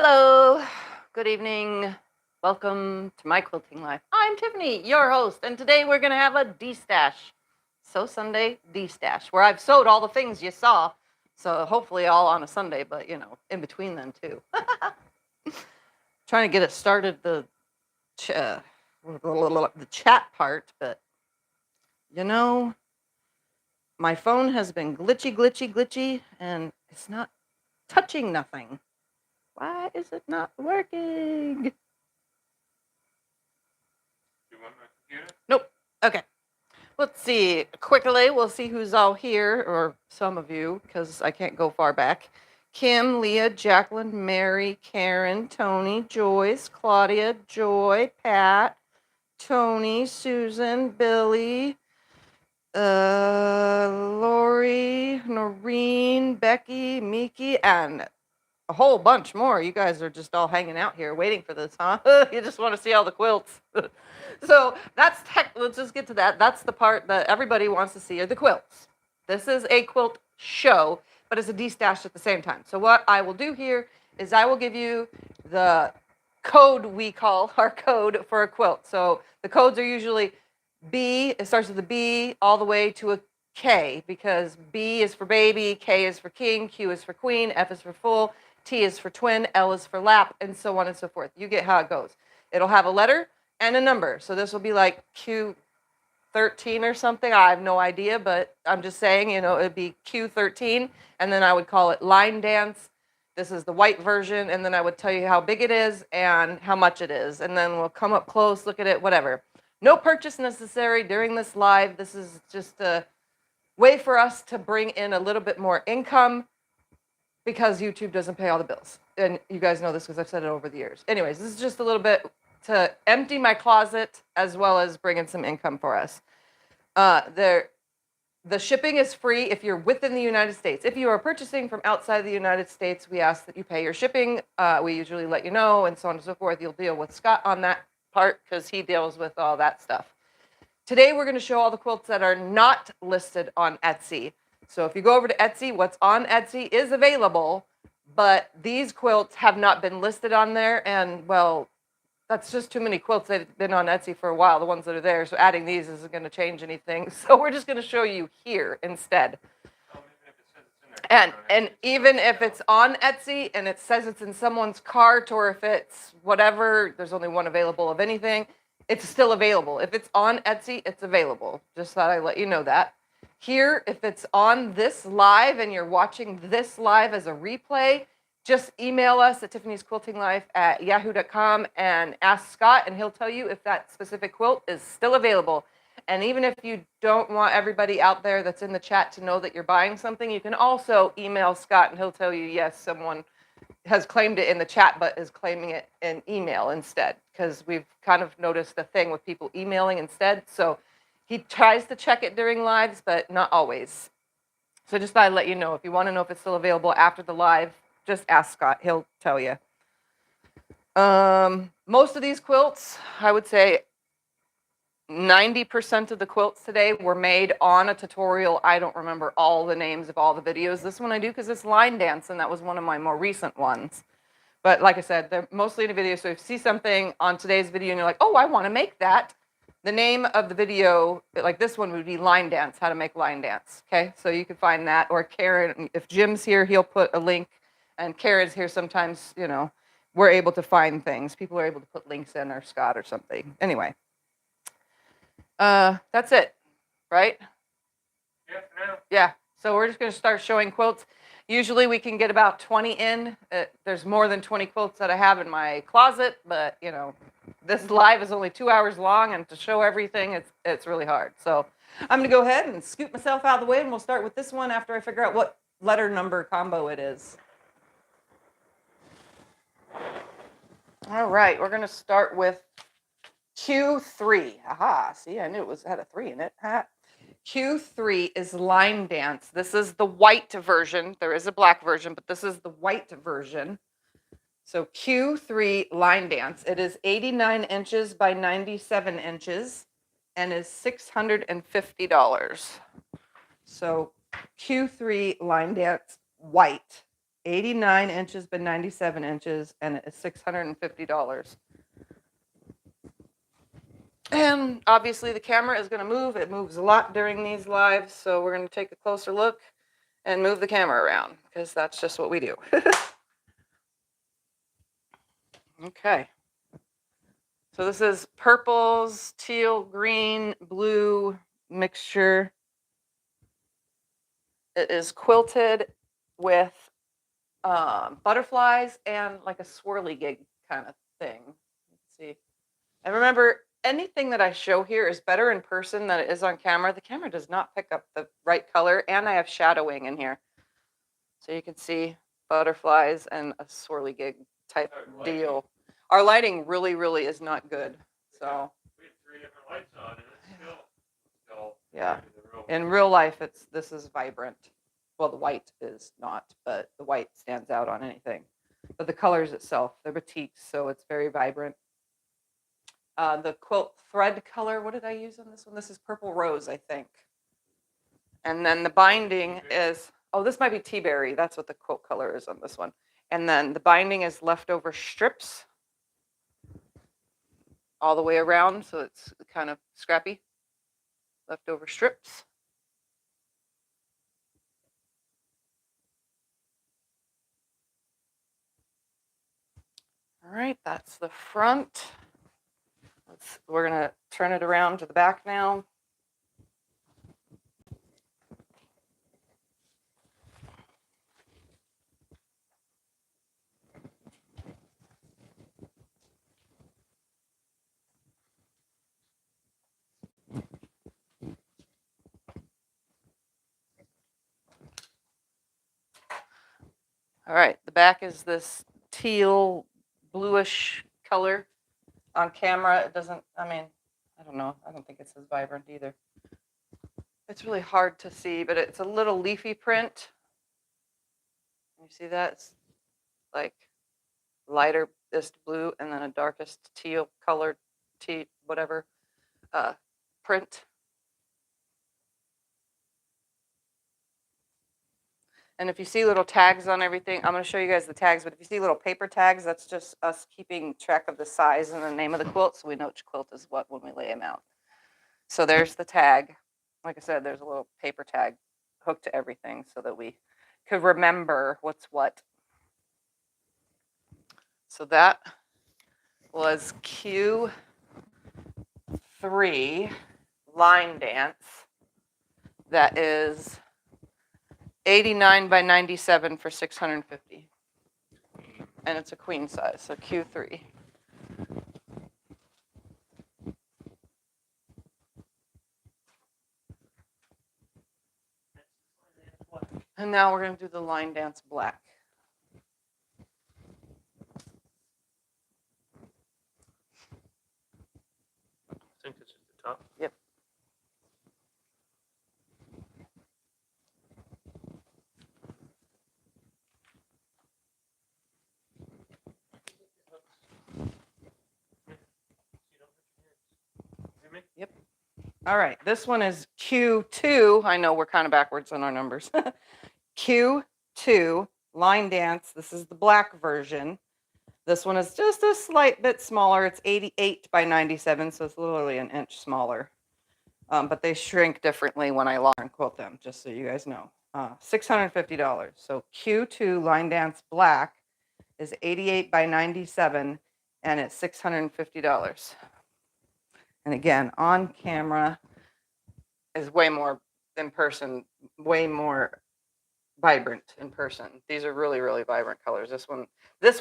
Hello, good evening. Welcome to my quilting life. I'm Tiffany, your host, and today we're going to have a DeStash. Sew Sunday DeStash, where I've sewed all the things you saw. So hopefully all on a Sunday, but in between them too. Trying to get it started, the chat part, but my phone has been glitchy, and it's not touching nothing. Why is it not working? You want my computer? Nope. Okay. Let's see. Quickly, we'll see who's all here, or some of you, because I can't go far back. Kim, Leah, Jacqueline, Mary, Karen, Tony, Joyce, Claudia, Joy, Pat, Tony, Susan, Billy, Lori, Noreen, Becky, Miki, and a whole bunch more. You guys are just all hanging out here waiting for this, huh? You just want to see all the quilts. So that's let's just get to that. That's the part that everybody wants to see are the quilts. This is a quilt show, but it's a DeStash at the same time. So what I will do here is I will give you the code we call our code for a quilt. So the codes are usually B, it starts with a B all the way to a K, because B is for baby, K is for king, Q is for queen, F is for full, T is for twin, L is for lap, and so on and so forth. You get how it goes. It'll have a letter and a number. So this will be like Q13 or something. I have no idea, but I'm just saying, it'd be Q13, and then I would call it line dance. This is the white version, and then I would tell you how big it is and how much it is, and then we'll come up close, look at it, whatever. No purchase necessary during this live. This is just a way for us to bring in a little bit more income, because YouTube doesn't pay all the bills. And you guys know this because I've said it over the years. Anyways, this is just a little bit to empty my closet as well as bring in some income for us. The shipping is free if you're within the United States. If you are purchasing from outside the United States, we ask that you pay your shipping. We usually let you know, and so on and so forth. You'll deal with Scott on that part because he deals with all that stuff. Today, we're going to show all the quilts that are not listed on Etsy. So if you go over to Etsy, what's on Etsy is available, but these quilts have not been listed on there, and, well, that's just too many quilts. They've been on Etsy for a while, the ones that are there, so adding these isn't going to change anything. So we're just going to show you here instead. And even if it's on Etsy and it says it's in someone's cart, or if it's whatever, there's only one available of anything, it's still available. If it's on Etsy, it's available. Just thought I'd let you know that. Here, if it's on this live and you're watching this live as a replay, just email us at tiffanysquiltinglife@yahoo.com and ask Scott, and he'll tell you if that specific quilt is still available. And even if you don't want everybody out there that's in the chat to know that you're buying something, you can also email Scott, and he'll tell you, yes, someone has claimed it in the chat, but is claiming it in email instead, because we've kind of noticed a thing with people emailing instead. So he tries to check it during lives, but not always. So just thought I'd let you know. If you want to know if it's still available after the live, just ask Scott. He'll tell you. Most of these quilts, I would say 90% of the quilts today were made on a tutorial. I don't remember all the names of all the videos. This one I do because it's line dance, and that was one of my more recent ones. But like I said, they're mostly in a video. So if you see something on today's video and you're like, oh, I want to make that, the name of the video, like this one, would be line dance, how to make line dance. Okay, so you can find that. Or Karen, if Jim's here, he'll put a link. And Karen's here sometimes, we're able to find things. People are able to put links in, or Scott or something. Anyway, that's it, right? Yeah, for now. Yeah, so we're just going to start showing quilts. Usually we can get about 20 in. There's more than 20 quilts that I have in my closet, but, this live is only 2 hours long, and to show everything, it's really hard. So I'm going to go ahead and scoot myself out of the way, and we'll start with this one after I figure out what letter number combo it is. All right, we're going to start with Q3. Aha, see, I knew it had a 3 in it. Q3 is line dance. This is the white version. There is a black version, but this is the white version. So Q3 line dance. It is 89 inches by 97 inches and is $650. So Q3 line dance white, 89 inches by 97 inches, and it is $650. And obviously the camera is going to move. It moves a lot during these lives, so we're going to take a closer look and move the camera around because that's just what we do. Okay. So this is purples, teal, green, blue mixture. It is quilted with butterflies and like a swirly gig kind of thing. Let's see. And remember, anything that I show here is better in person than it is on camera. The camera does not pick up the right color, and I have shadowing in here. So you can see butterflies and a swirly gig type deal. Our lighting really, really is not good. So We had 3 different lights on, and it's still yeah. In real life, this is vibrant. Well, the white is not, but the white stands out on anything. But the colors itself, they're batiks, so it's very vibrant. The quilt thread color, what did I use on this one? This is purple rose, I think. And then the binding is, oh, this might be tea berry. That's what the quilt color is on this one. And then the binding is leftover strips all the way around, so it's kind of scrappy. Leftover strips. All right, that's the front. We're going to turn it around to the back now. All right, the back is this teal bluish color. On camera, it doesn't, I mean, I don't know. I don't think it's as vibrant either. It's really hard to see, but it's a little leafy print. You see that? It's like lightest blue and then a darkest teal colored whatever print. And if you see little tags on everything, I'm going to show you guys the tags, but if you see little paper tags, that's just us keeping track of the size and the name of the quilt, so we know which quilt is what when we lay them out. So there's the tag. Like I said, there's a little paper tag hooked to everything so that we could remember what's what. So that was Q3 line dance. That is 89 by 97 for $650. And it's a queen size, so Q3. And now we're going to do the line dance black. I think it's at the top. Yep. Yep. All right, this one is Q2. I know we're kind of backwards on our numbers. Q2 line dance. This is the black version. This one is just a slight bit smaller. It's 88 by 97, so it's literally an inch smaller. But they shrink differently when I long quilt them, just so you guys know. $650. So Q2 line dance black is 88 by 97, and it's $650. And again, on camera is way more in person, way more vibrant in person. These are really, really vibrant colors. This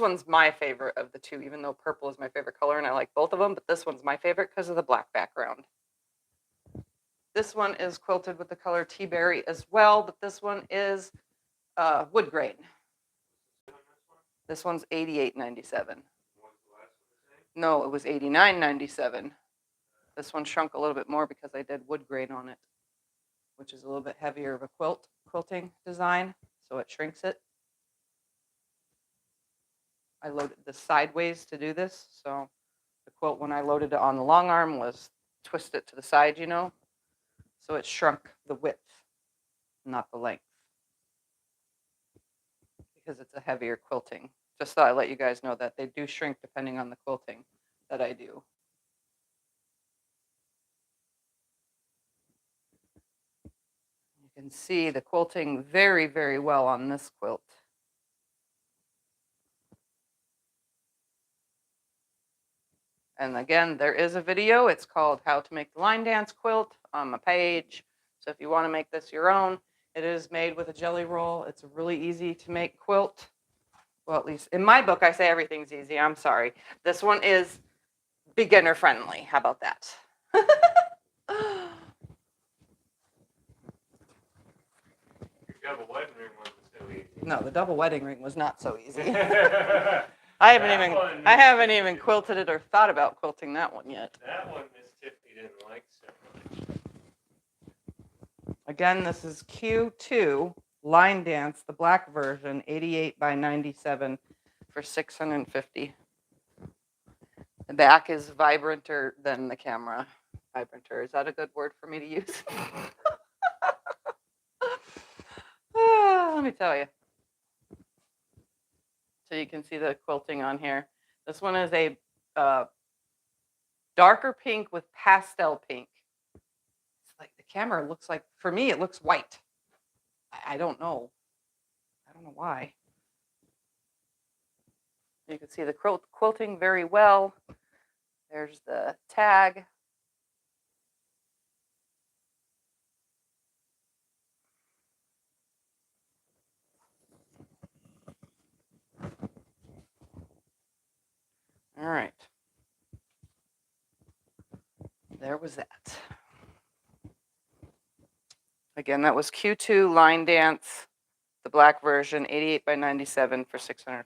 one's my favorite of the two, even though purple is my favorite color and I like both of them, but this one's my favorite because of the black background. This one is quilted with the color tea berry as well, but this one is wood grain. This one's 88.97. No, it was 89.97. This one shrunk a little bit more because I did wood grain on it, which is a little bit heavier of a quilting design, so it shrinks it. I loaded this sideways to do this, so the quilt, when I loaded it on the long arm, was twist it to the side, you know, so it shrunk the width, not the length, because it's a heavier quilting. Just thought I'd let you guys know that they do shrink depending on the quilting that I do. You can see the quilting very, very well on this quilt. And again, there is a video. It's called How to Make the Line Dance Quilt on my page. So if you want to make this your own, it is made with a jelly roll. It's a really easy to make quilt. Well, at least in my book, I say everything's easy. I'm sorry. This one is beginner friendly. How about that? Your double wedding ring wasn't so easy. No, the double wedding ring was not so easy. That I haven't even quilted it or thought about quilting that one yet. one Miss Tiffany didn't like so much. Again, this is Q2 Line Dance, the black version, 88 by 97 for $650. The back is vibranter than the camera. Vibranter, is that a good word for me to use? Let me tell you. So you can see the quilting on here. This one is a darker pink with pastel pink. It's like the camera looks like, for me, it looks white. I don't know. I don't know why. You can see the quilting very well. There's the tag. All right. There was that. Again, that was Q2 Line Dance, the black version, 88 by 97 for $650.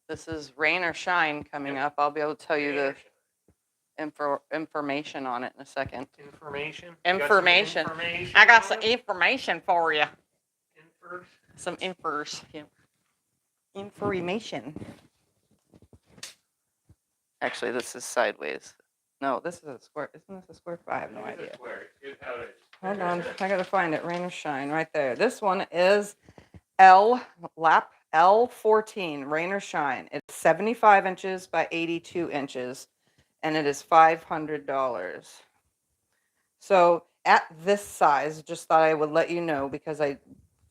This is Rain or Shine coming up. I'll be able to tell you the information on it in a second. Information? Information. Information I got on some it? information for you. Infers? Some infers. Yeah. Information. Actually, this is sideways. No, this is a square. Isn't this a square? I have no It is a idea. square. It's how it is. Hold on. I got to find it. Rain or Shine right there. This one is lap L14, Rain or Shine. It's 75 inches by 82 inches, and it is $500. So at this size, just thought I would let you know because I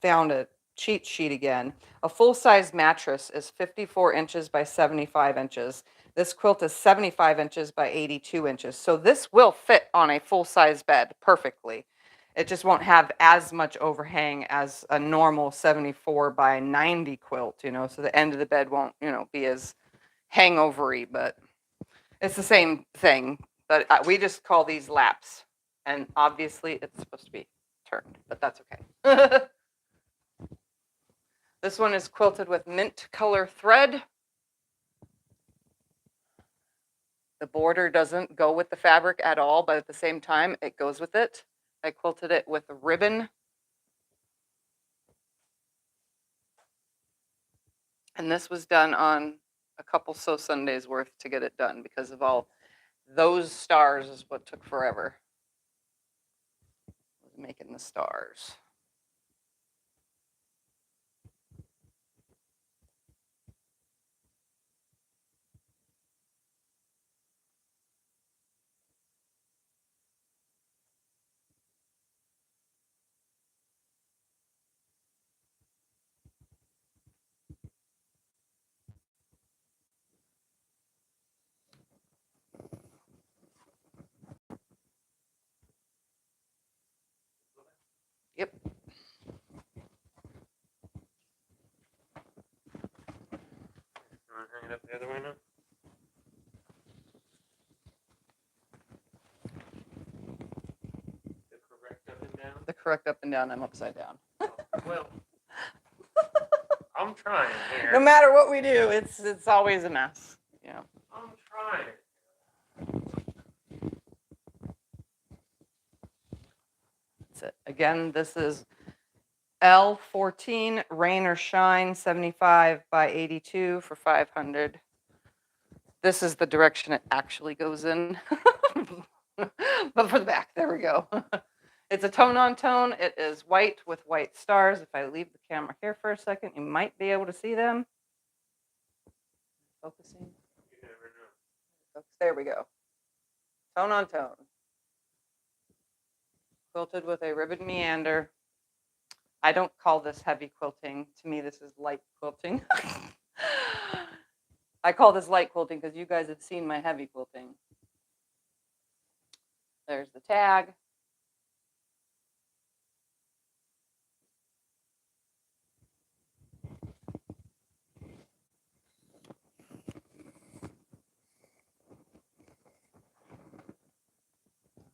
found a cheat sheet again. A full-size mattress is 54 inches by 75 inches. This quilt is 75 inches by 82 inches. So this will fit on a full-size bed perfectly. It just won't have as much overhang as a normal 74 by 90 quilt, you know, so the end of the bed won't, you know, be as hangovery, but it's the same thing. But we just call these laps. And obviously it's supposed to be turned, but that's okay. This one is quilted with mint color thread. The border doesn't go with the fabric at all, but at the same time, it goes with it. I quilted it with a ribbon. And this was done on a couple Sew Sundays worth to get it done because of all those stars is what took forever. Making the stars. Yep. You want to hang it up the other way now? The correct up and down? The correct up and down, I'm upside down. Well, I'm trying here. No matter what we do, it's always a mess. Yeah. I'm trying. That's it. Again, this is L14, Rain or Shine, 75 by 82 for 500. This is the direction it actually goes in. But for the back, there we go. It's a tone-on-tone. It is white with white stars. If I leave the camera here for a second, you might be able to see them. Focusing. You never know. There we go. Tone-on-tone. Quilted with a ribbon meander. I don't call this heavy quilting. To me, this is light quilting. I call this light quilting because you guys have seen my heavy quilting. There's the tag.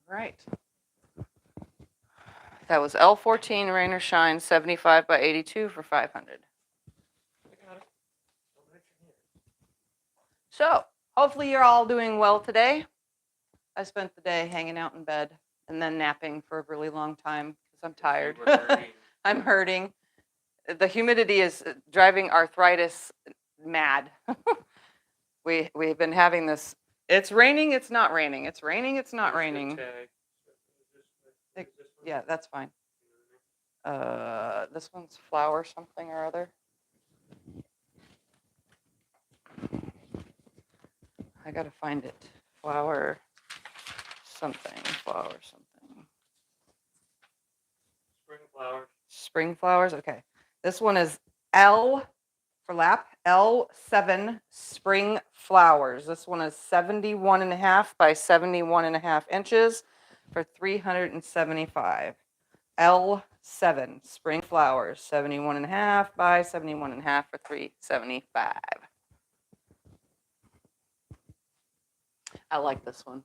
Right. That was L14, Rain or Shine, 75 by 82 for 500. So, hopefully you're all doing well today. I spent the day hanging out in bed and then napping for a really long time because I'm tired. I'm hurting. The humidity is driving arthritis mad. We've been having this. It's raining, it's not raining. It's raining, it's not raining. Yeah, that's fine. This one's flower something or other. I gotta find it. Flower something. Spring flowers. Spring flowers. Okay. This one is L for lap. L7 spring flowers. This one is 71.5 by 71.5 inches for 375. L7 spring flowers. 71.5 by 71.5 for 375. I like this one.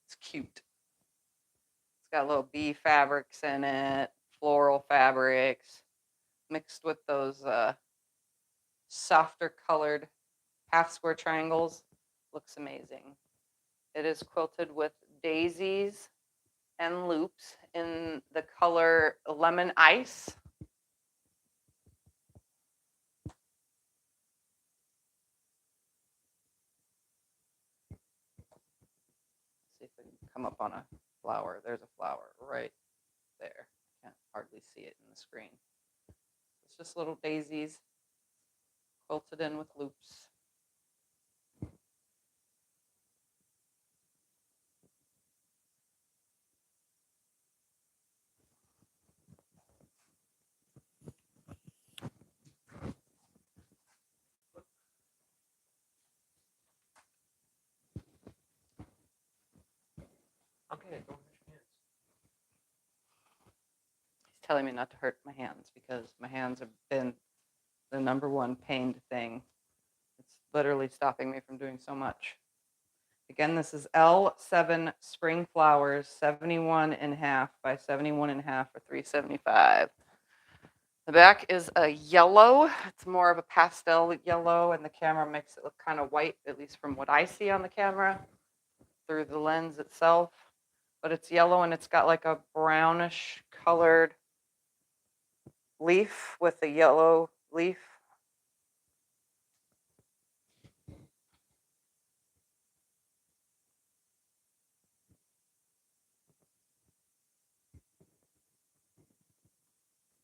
It's cute. It's got little bee fabrics in it, floral fabrics, mixed with those softer colored half square triangles. Looks amazing. It is quilted with daisies and loops in the color Lemon Ice. See if I can come up on a flower. There's a flower right there. Can't hardly see it in the screen. It's just little daisies quilted in with loops. Okay, don't hurt your hands. He's telling me not to hurt my hands because my hands have been the number one pained thing. It's literally stopping me from doing so much. Again, this is L7 Spring Flowers, 71.5 by 71.5 for 375. The back is a yellow. It's more of a pastel yellow, and the camera makes it look kind of white, at least from what I see on the camera through the lens itself. But it's yellow, and it's got like a brownish colored leaf with a yellow leaf.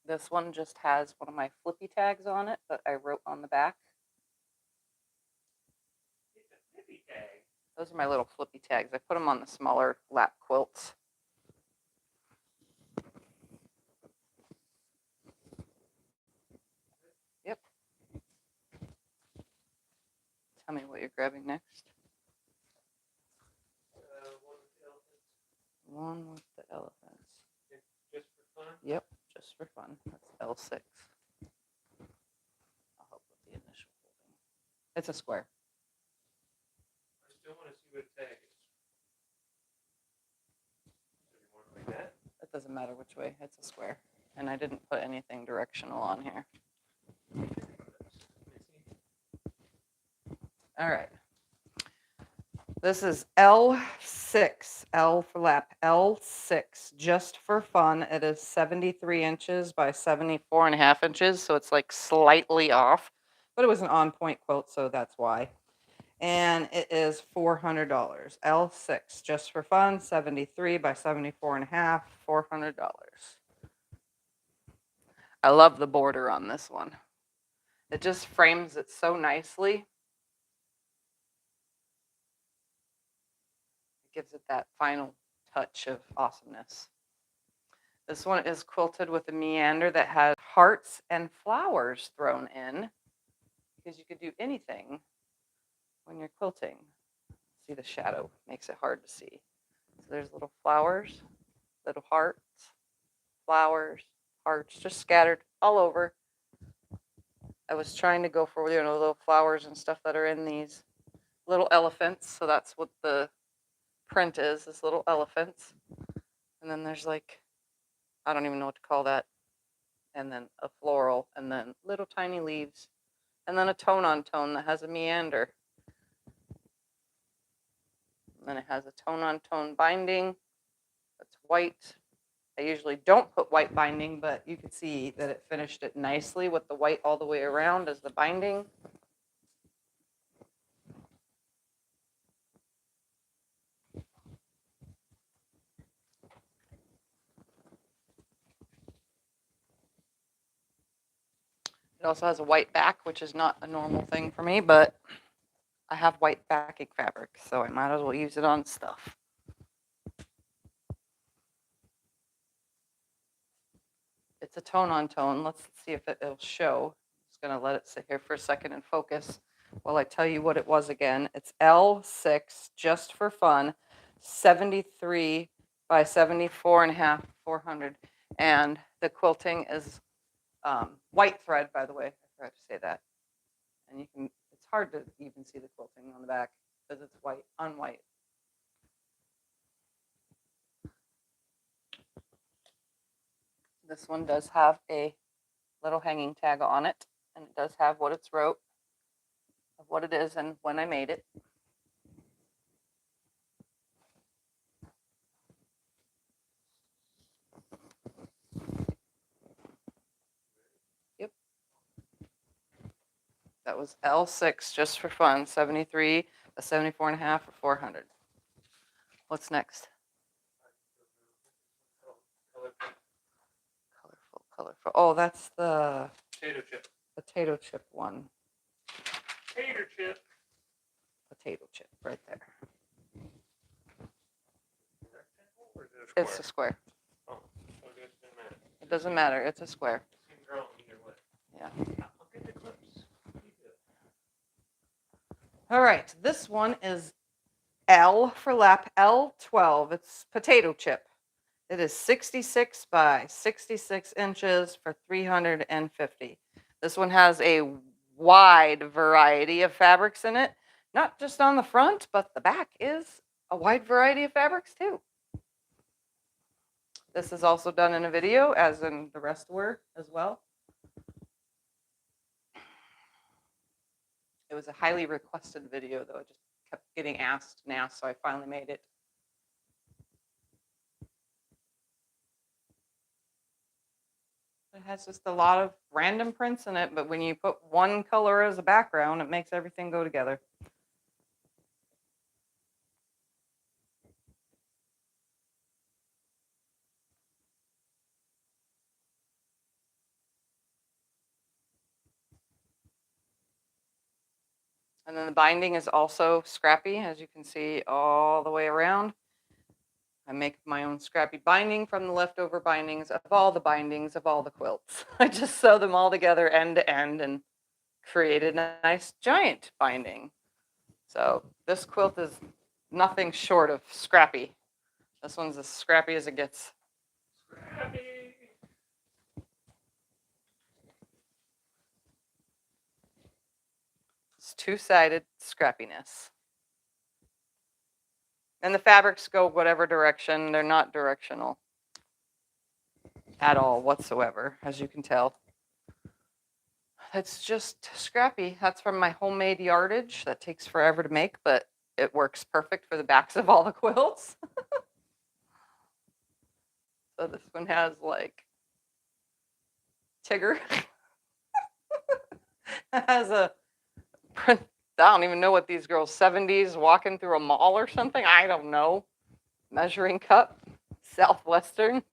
This one just has one of my flippy tags on it that I wrote on the back. It's a flippy tag. Those are my little flippy tags. I put them on the smaller lap quilts. Yep. Tell me what you're grabbing next. One with the elephants. Just for fun? Yep, just for fun. That's L6. I'll help with the initial folding. It's a square. I still want to see what a tag is. So you want it like that? It doesn't matter which way. It's a square. And I didn't put anything directional on here. All right. This is L6, L for lap, L6, just for fun. It is 73 inches by 74.5 inches, so it's like slightly off, but it was an on-point quilt, so that's why. And it is $400. L6, just for fun, 73 by 74.5, $400. I love the border on this one. It just frames it so nicely. Gives it that final touch of awesomeness. This one is quilted with a meander that has hearts and flowers thrown in, because you could do anything when you're quilting. See, the shadow makes it hard to see. So there's little flowers, little hearts, flowers, hearts, just scattered all over. I was trying to go for, little flowers and stuff that are in these little elephants, so that's what the print is little elephants. And then there's like, I don't even know what to call that. And then a floral, and then little tiny leaves, and then a tone on tone that has a meander. And then it has a tone on tone binding that's white. I usually don't put white binding, but you can see that it finished it nicely with the white all the way around as the binding. It also has a white back, which is not a normal thing for me, but I have white backing fabric, so I might as well use it on stuff. It's a tone on tone. Let's see if it'll show. I'm just going to let it sit here for a second and focus while I tell you what it was again. It's L6, just for fun, 73 by 74.5, 400. And the quilting is white thread, by the way. I forgot to say that. And you can, it's hard to even see the quilting on the back because it's white on white. This one does have a little hanging tag on it, and it does have what it's wrote of what it is and when I made it. Yep. That was L6, just for fun, 73, a 74.5 for 400. What's next? Colorful, colorful. Oh, that's the potato chip one. Potato chip right there. It's a square. Oh, so it doesn't matter. It doesn't matter. It's a square. Seems wrong either way. Yeah. Look at the clips. All right. This one is L for lap, L12. It's potato chip. It is 66 by 66 inches for 350. This one has a wide variety of fabrics in it, not just on the front, but the back is a wide variety of fabrics too. This is also done in a video, as in the rest were as well. It was a highly requested video, though. It just kept getting asked and asked, so I finally made it. It has just a lot of random prints in it, but when you put one color as a background, it makes everything go together. And then the binding is also scrappy, as you can see all the way around. I make my own scrappy binding from the leftover bindings of all the quilts. I just sew them all together end to end and created a nice giant binding. So this quilt is nothing short of scrappy. This one's as scrappy as it gets. Scrappy. It's two-sided scrappiness. And the fabrics go whatever direction. They're not directional at all whatsoever, as you can tell. It's just scrappy. That's from my homemade yardage. That takes forever to make, but it works perfect for the backs of all the quilts. So this one has like Tigger. It has a, I don't even know what these girls, 70s walking through a mall or something. I don't know. Measuring cup, Southwestern.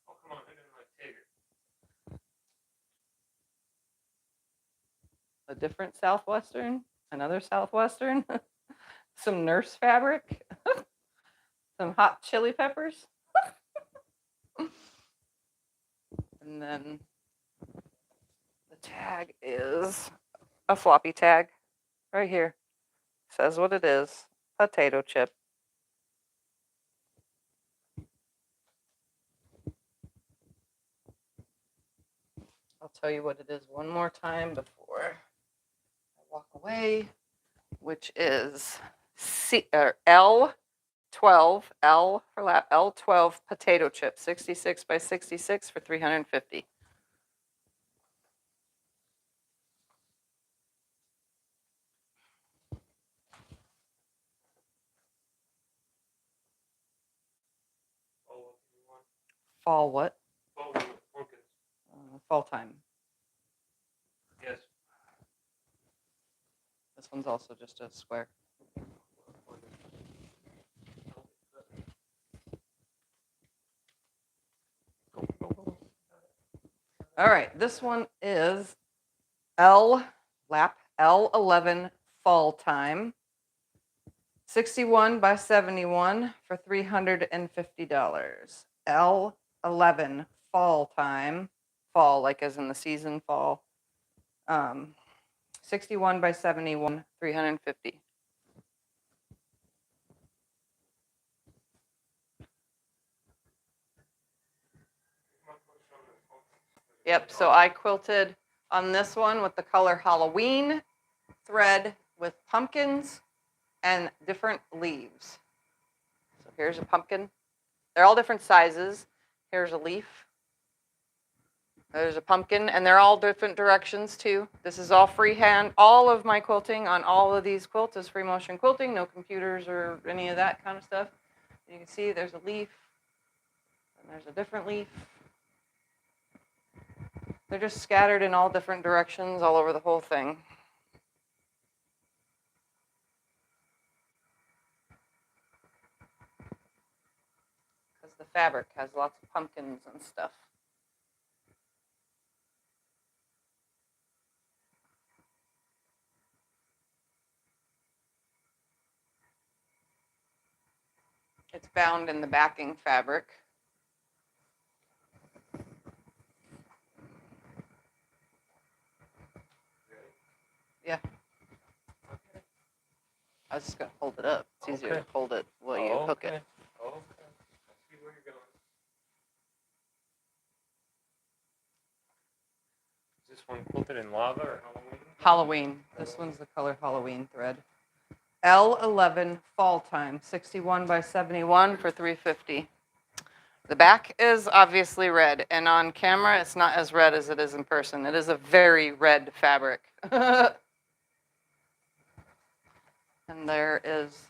Oh, come on, I didn't like Tigger. A different Southwestern, another Southwestern, some nurse fabric, some hot chili peppers. And then the tag is a floppy tag right here. Says what it is, potato chip. I'll tell you what it is one more time before I walk away, which is L12, L for lap, L12 potato chip, 66 by 66 for $350. Oh, what do you want? Fall what? Oh, you want pumpkins. Fall time. Yes. This one's also just a square. All right, this one is lap L11 fall time, 61 by 71 for $350. L11 fall time, fall like as in the season fall, 61 by 71, $350. Yep, so I quilted on this one with the color Halloween thread with pumpkins and different leaves. So here's a pumpkin. They're all different sizes. Here's a leaf. There's a pumpkin, and they're all different directions too. This is all freehand. All of my quilting on all of these quilts is free motion quilting, no computers or any of that kind of stuff. You can see there's a leaf, and there's a different leaf. They're just scattered in all different directions all over the whole thing. Because the fabric has lots of pumpkins and stuff. It's bound in the backing fabric. Yeah. I was just going to hold it up. It's easier to hold it while you hook it. Oh, okay. I see where you're going. Is this one quilted in lava or Halloween? Halloween. This one's the color Halloween thread. L11 fall time, 61 by 71 for $350. The back is obviously red, and on camera it's not as red as it is in person. It is a very red fabric. And there is,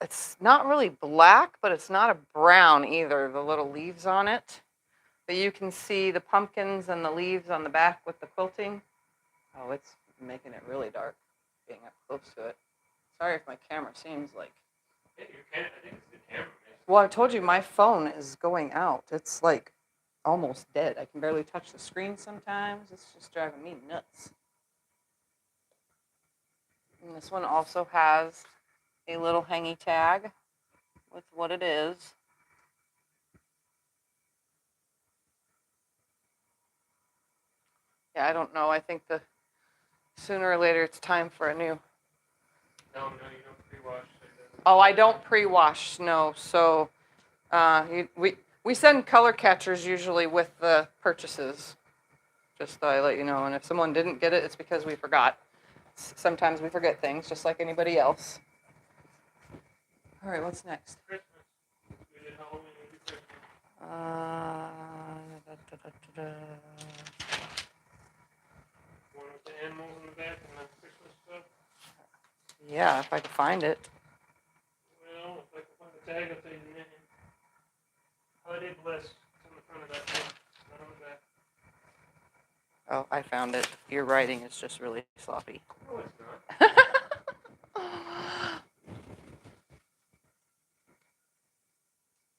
it's not really black, but it's not a brown either, the little leaves on it. But you can see the pumpkins and the leaves on the back with the quilting. Oh, it's making it really dark, being up close to it. Sorry if my camera seems like... Yeah, you can. I think it's the camera. Well, I told you my phone is going out. It's like almost dead. I can barely touch the screen sometimes. It's just driving me nuts. And this one also has a little hangy tag with what it is. Yeah, I don't know. I think the sooner or later it's time for a new. No, you don't pre-wash. Oh, I don't pre-wash, no. So we send color catchers usually with the purchases. Just thought I'd let you know. And if someone didn't get it, it's because we forgot. Sometimes we forget things, just like anybody else. All right, what's next? Christmas. We did Halloween, we did Christmas. One with the animals in the back and the Christmas stuff. Yeah, if I could find it. Well, if I can find the tag, I'll tell you the name. Holiday Bliss. It's on the front of that thing, not on the back. Oh, I found it. Your writing is just really sloppy. No, it's not.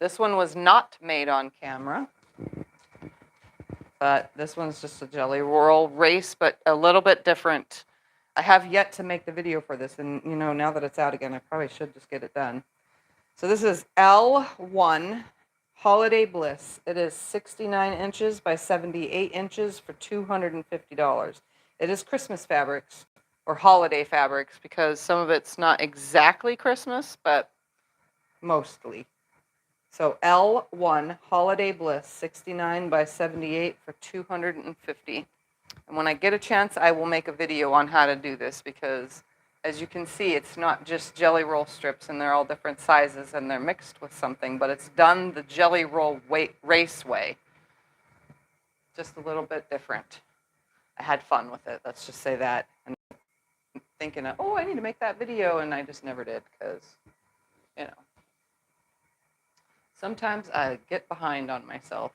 This one was not made on camera, but this one's just a Jelly Roll race, but a little bit different. I have yet to make the video for this, and you know, now that it's out again, I probably should just get it done. So this is L1 Holiday Bliss. It is 69 inches by 78 inches for $250. It is Christmas fabrics or holiday fabrics because some of it's not exactly Christmas, but mostly. So L1 Holiday Bliss, 69 by 78 for $250. And when I get a chance, I will make a video on how to do this because, as you can see, it's not just jelly roll strips and they're all different sizes and they're mixed with something, but it's done the jelly roll race way. Just a little bit different. I had fun with it, let's just say that. And I'm thinking, oh, I need to make that video, and I just never did because, you know, sometimes I get behind on myself.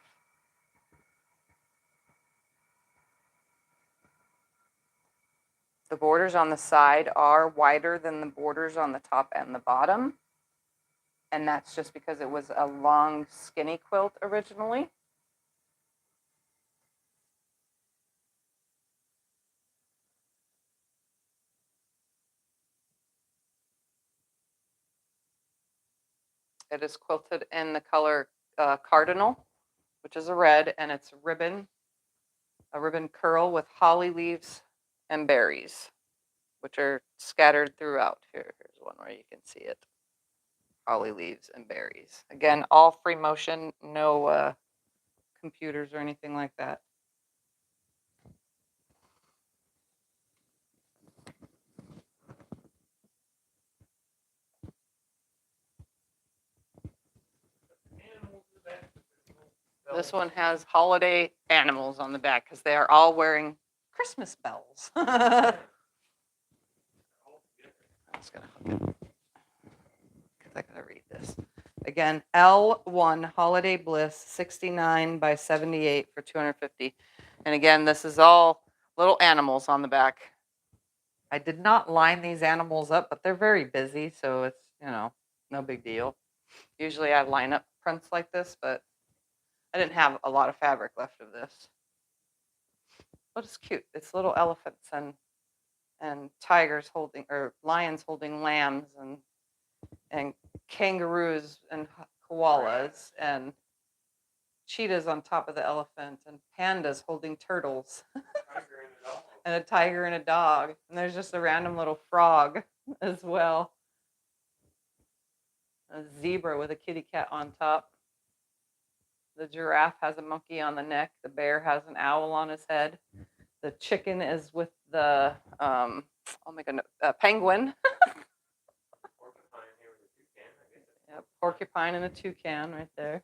The borders on the side are wider than the borders on the top and the bottom. And that's just because it was a long, skinny quilt originally. It is quilted in the color Cardinal, which is a red, and it's a ribbon curl with holly leaves and berries, which are scattered throughout. Here's one where you can see it. Holly leaves and berries. Again, all free motion, no computers or anything like that. This one has holiday animals on the back because they are all wearing Christmas bells. I was going to hook it because I got to read this. Again, L1 Holiday Bliss, 69 by 78 for $250. And again, this is all little animals on the back. I did not line these animals up, but they're very busy, so it's, you know, no big deal. Usually I line up prints like this, but I didn't have a lot of fabric left of this. But it's cute. It's little elephants and tigers holding, or lions holding lambs, and kangaroos and koalas, and cheetahs on top of the elephant, and pandas holding turtles, and a tiger and a dog. And there's just a random little frog as well. A zebra with a kitty cat on top. The giraffe has a monkey on the neck. The bear has an owl on his head. The chicken is with the, I'll make a note, penguin. Yep, porcupine and a toucan right there.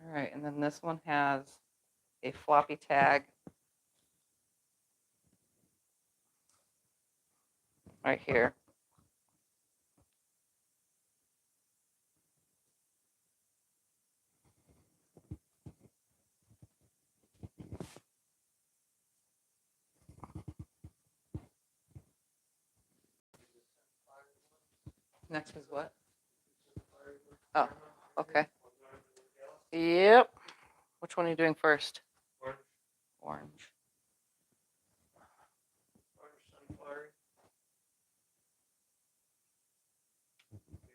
All right, and then this one has a floppy tag right here. Next is what? Oh, okay. Yep. Which one are you doing first? Orange. Orange. Orange sunflower.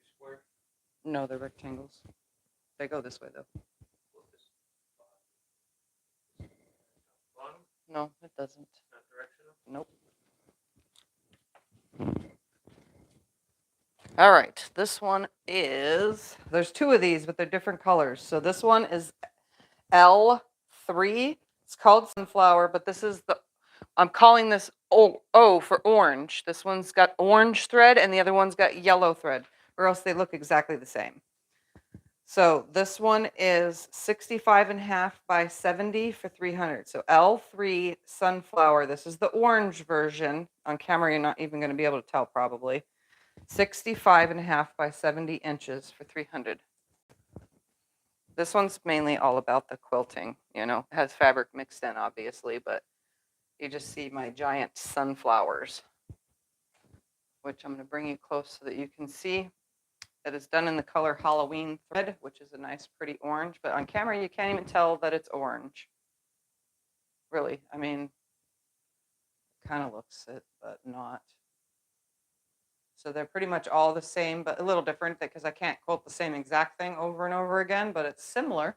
Square. No, they're rectangles. They go this way, though. Bottom. No, it doesn't. Not directional. Nope. All right, this one is, there's two of these, but they're different colors. So this one is L3. It's called Sunflower, but this is the, I'm calling this O for orange. This one's got orange thread and the other one's got yellow thread, or else they look exactly the same. So this one is 65.5 by 70 for 300. So L3 Sunflower. This is the orange version. On camera, you're not even going to be able to tell probably. 65.5 by 70 inches for 300. This one's mainly all about the quilting, you know, it has fabric mixed in obviously, but you just see my giant sunflowers, which I'm going to bring you close so that you can see. That is done in the color Halloween thread, which is a nice pretty orange, but on camera you can't even tell that it's orange. Really, I mean, it kind of looks it, but not. So they're pretty much all the same, but a little different because I can't quilt the same exact thing over and over again, but it's similar.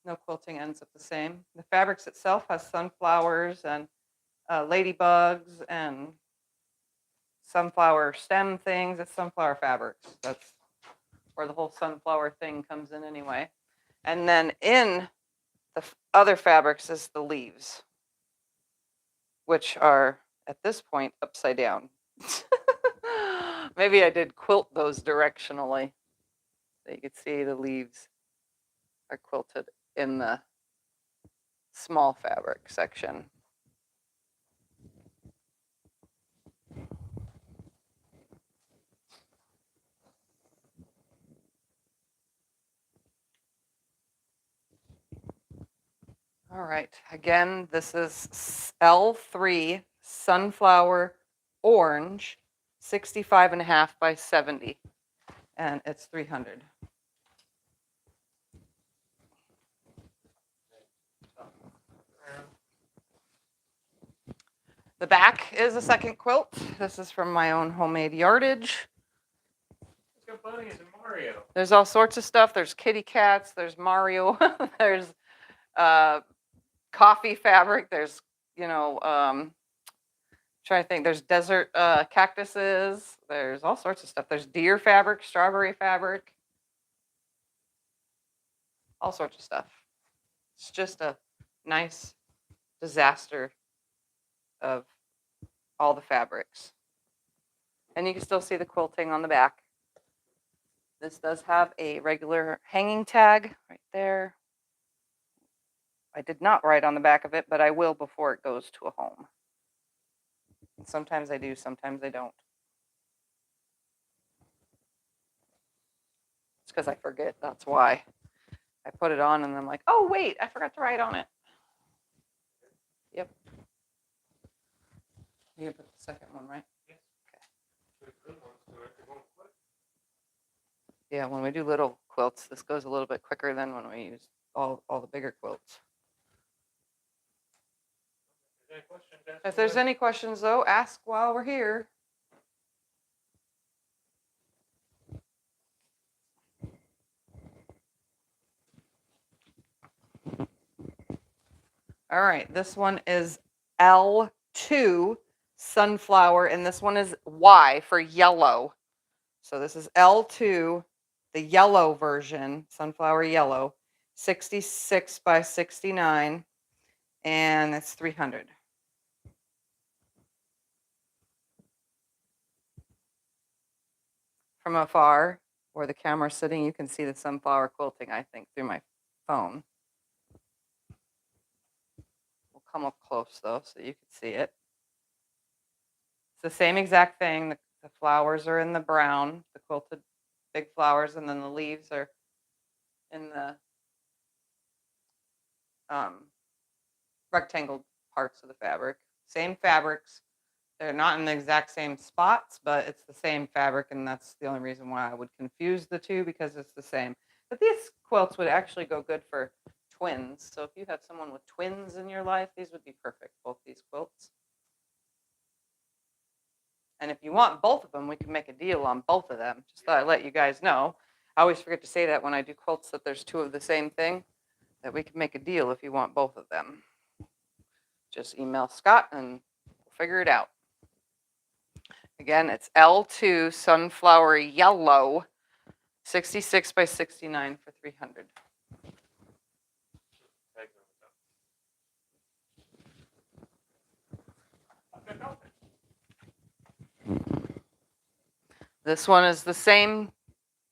No quilting ends up the same. The fabrics itself has sunflowers and ladybugs and sunflower stem things. It's sunflower fabrics. That's where the whole sunflower thing comes in anyway. And then in the other fabrics is the leaves, which are at this point upside down. Maybe I did quilt those directionally. So you could see the leaves are quilted in the small fabric section. All right, again, this is L3 Sunflower Orange, 65.5 by 70, and it's 300. The back is a second quilt. This is from my own homemade yardage. Let's go bunnies and Mario. There's all sorts of stuff. There's kitty cats. There's Mario. There's coffee fabric. There's, you know, trying to think. There's desert cactuses. There's all sorts of stuff. There's deer fabric, strawberry fabric, all sorts of stuff. It's just a nice disaster of all the fabrics. And you can still see the quilting on the back. This does have a regular hanging tag right there. I did not write on the back of it, but I will before it goes to a home. Sometimes I do, sometimes I don't. It's because I forget, that's why. I put it on and I'm like, oh wait, I forgot to write on it. Yep. You put the second one, right? Okay. Yeah, when we do little quilts, this goes a little bit quicker than when we use all the bigger quilts. If there's any questions, though, ask while we're here. All right, this one is L2 Sunflower, and this one is Y for yellow. So this is L2, the yellow version, Sunflower Yellow, 66 by 69, and it's 300. From afar, where the camera's sitting, you can see the sunflower quilting, I think, through my phone. We'll come up close, though, so you can see it. It's the same exact thing. The flowers are in the brown, the quilted big flowers, and then the leaves are in the rectangle parts of the fabric. Same fabrics. They're not in the exact same spots, but it's the same fabric, and that's the only reason why I would confuse the two, because it's the same. But these quilts would actually go good for twins. So if you have someone with twins in your life, these would be perfect, both these quilts. And if you want both of them, we can make a deal on both of them. Just thought I'd let you guys know. I always forget to say that when I do quilts, that there's two of the same thing, that we can make a deal if you want both of them. Just email Scott and we'll figure it out. Again, it's L2 Sunflower Yellow, 66 by 69 for 300. This one is the same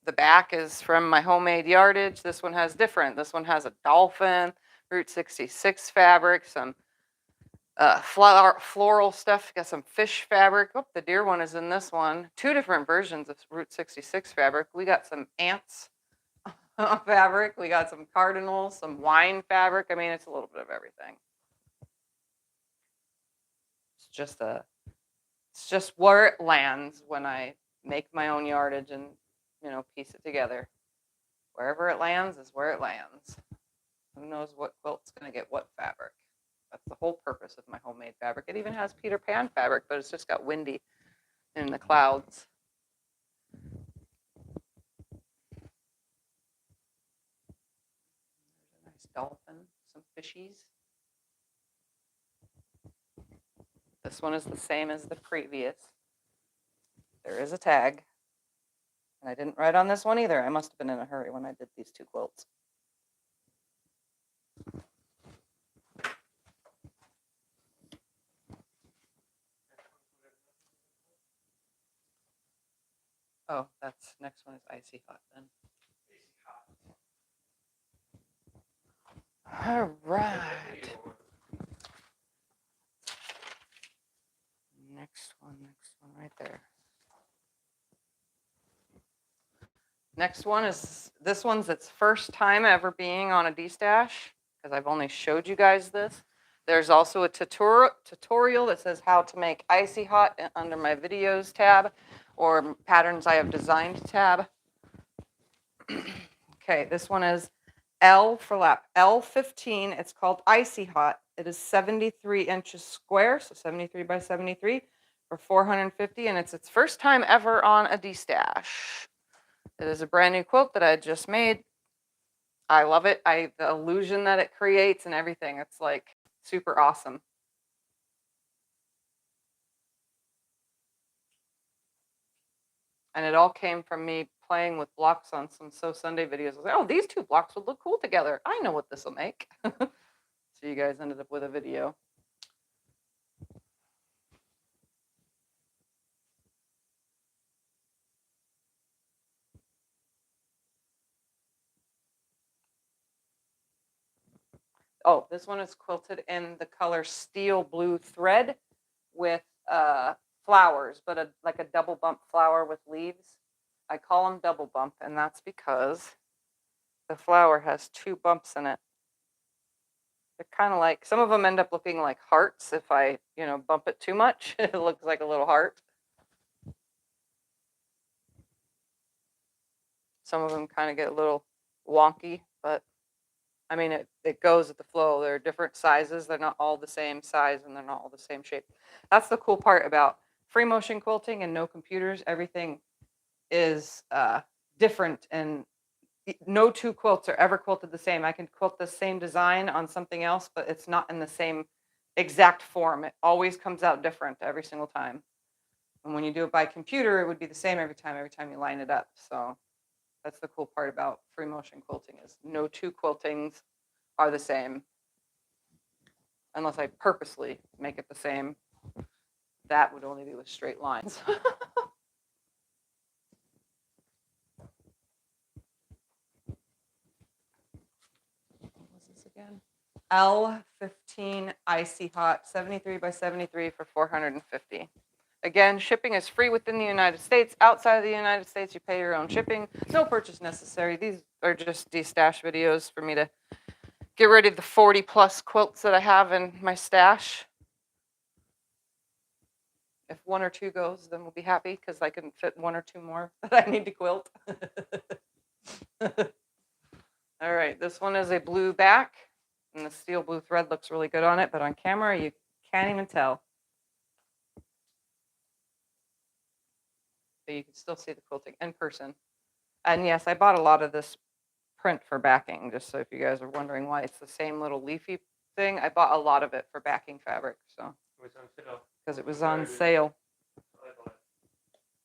The back is from my homemade yardage. This one has different. This one has a dolphin, Route 66 fabric, some floral stuff. Got some fish fabric. Oh, the deer one is in this one. 2 different versions of Route 66 fabric. We got some ants fabric. We got some cardinals, some wine fabric. I mean, it's a little bit of everything. It's just where it lands when I make my own yardage and, you know, piece it together. Wherever it lands is where it lands. Who knows what quilt's going to get what fabric? That's the whole purpose of my homemade fabric. It even has Peter Pan fabric, but it's just got windy in the clouds. There's a nice dolphin, some fishies. This one is the same as the previous. There is a tag. And I didn't write on this one either. I must have been in a hurry when I did these 2 quilts. Oh, that's next one is Icy Hot then. All right. Next one right there. Next one is, this one's its first time ever being on a DeStash, because I've only showed you guys this. There's also a tutorial that says how to make Icy Hot under my videos tab, or patterns I have designed tab. Okay, this one is L for lap, L15. It's called Icy Hot. It is 73 inches square, so 73 by 73 for $450, and it's its first time ever on a DeStash. It is a brand new quilt that I just made. I love it. The illusion that it creates and everything. It's like super awesome. And it all came from me playing with blocks on some Sew Sunday videos. I was like, oh, these 2 blocks would look cool together. I know what this will make. So you guys ended up with a video. Oh, this one is quilted in the color steel blue thread with flowers, but like a double bump flower with leaves. I call them double bump, and that's because the flower has 2 bumps in it. They're kind of like, some of them end up looking like hearts if I, you know, bump it too much. It looks like a little heart. Some of them kind of get a little wonky, but I mean, it goes with the flow. They're different sizes. They're not all the same size, and they're not all the same shape. That's the cool part about free motion quilting and no computers. Everything is different, and no 2 quilts are ever quilted the same. I can quilt the same design on something else, but it's not in the same exact form. It always comes out different every single time. And when you do it by computer, it would be the same every time you line it up. So that's the cool part about free motion quilting, is no 2 quiltings are the same. Unless I purposely make it the same. That would only be with straight lines. What was this again? L15 Icy Hot, 73 by 73 for $450. Again, shipping is free within the United States. Outside of the United States, you pay your own shipping. No purchase necessary. These are just DeStash videos for me to get rid of the 40+ quilts that I have in my stash. If 1 or 2 goes, then we'll be happy, because I can fit 1 or 2 more that I need to quilt. All right, this one is a blue back, and the steel blue thread looks really good on it, but on camera, you can't even tell. But you can still see the quilting in person. And yes, I bought a lot of this print for backing, just so if you guys are wondering why it's the same little leafy thing, I bought a lot of it for backing fabric, so. It was on sale. Because it was on sale.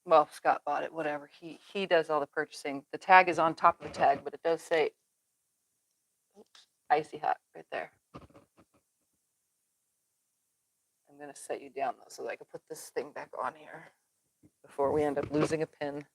Well, Scott bought it, whatever. He does all the purchasing. The tag is on top of the tag, but it does say, oops, Icy Hot right there. I'm going to set you down, though, so that I can put this thing back on here before we end up losing a pin.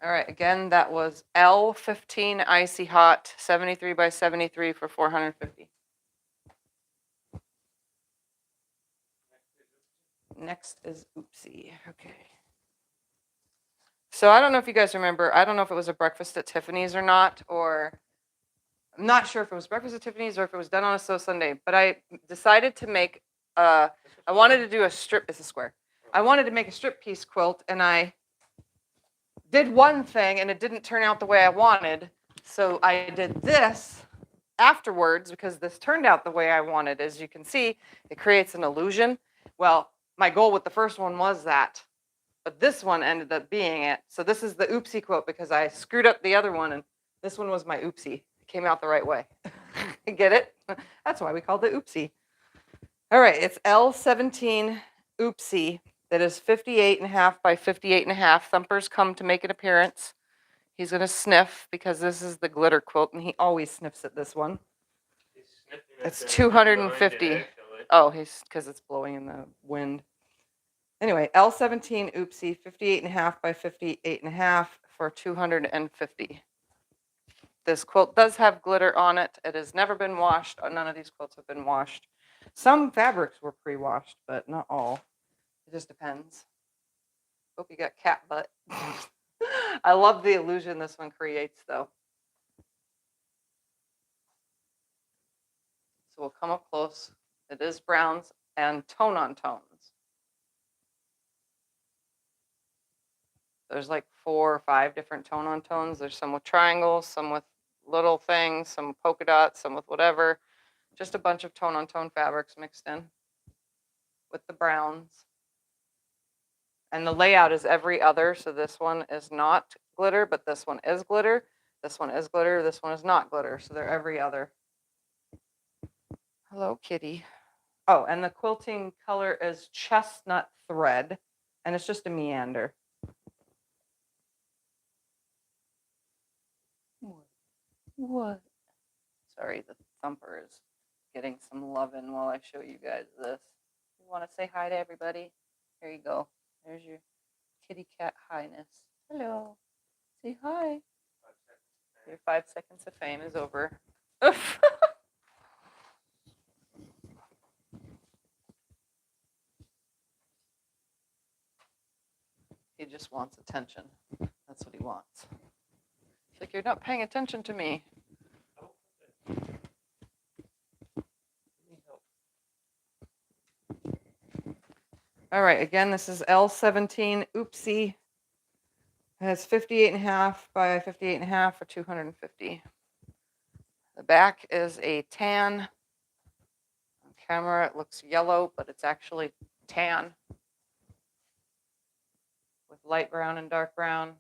All right, again, that was L15 Icy Hot, 73 by 73 for 450. Next is Oopsie. Okay. So I don't know if you guys remember, I don't know if it was a breakfast at Tiffany's or not, or I'm not sure if it was breakfast at Tiffany's or if it was done on a Sew Sunday, but I decided to make, I wanted to do a strip, it's a square. I wanted to make a strip piece quilt, and I did one thing and it didn't turn out the way I wanted. So I did this afterwards because this turned out the way I wanted. As you can see, it creates an illusion. Well, my goal with the first one was that, but this one ended up being it. So this is the Oopsie quilt because I screwed up the other one, and this one was my Oopsie. It came out the right way. Get it? That's why we called it Oopsie. All right, it's L17 Oopsie. That is 58.5 by 58.5. Thumper's come to make an appearance. He's going to sniff because this is the glitter quilt, and he always sniffs at this one. It's 250. Oh, he's because it's blowing in the wind. Anyway, L17 Oopsie, 58.5 by 58.5 for 250. This quilt does have glitter on it. It has never been washed. None of these quilts have been washed. Some fabrics were pre-washed, but not all. It just depends. Hope you got cat butt. I love the illusion this one creates, though. So we'll come up close. It is browns and tone on tones. There's like 4 or 5 different tone on tones. There's some with triangles, some with little things, some polka dots, some with whatever. Just a bunch of tone on tone fabrics mixed in with the browns. And the layout is every other. So this one is not glitter, but this one is glitter. This one is glitter. This one is not glitter. So they're every other. Hello, kitty. Oh, and the quilting color is chestnut thread, and it's just a meander. What? Sorry, the thumper is getting some loving while I show you guys this. You want to say hi to everybody? Here you go. There's your kitty cat highness. Hello. Say hi. Your 5 seconds of fame is over. He just wants attention. That's what he wants. He's like, you're not paying attention to me. All right, again, this is L17 Oopsie. It has 58.5 by 58.5 for 250. The back is a tan. On camera, it looks yellow, but it's actually tan with light brown and dark brown,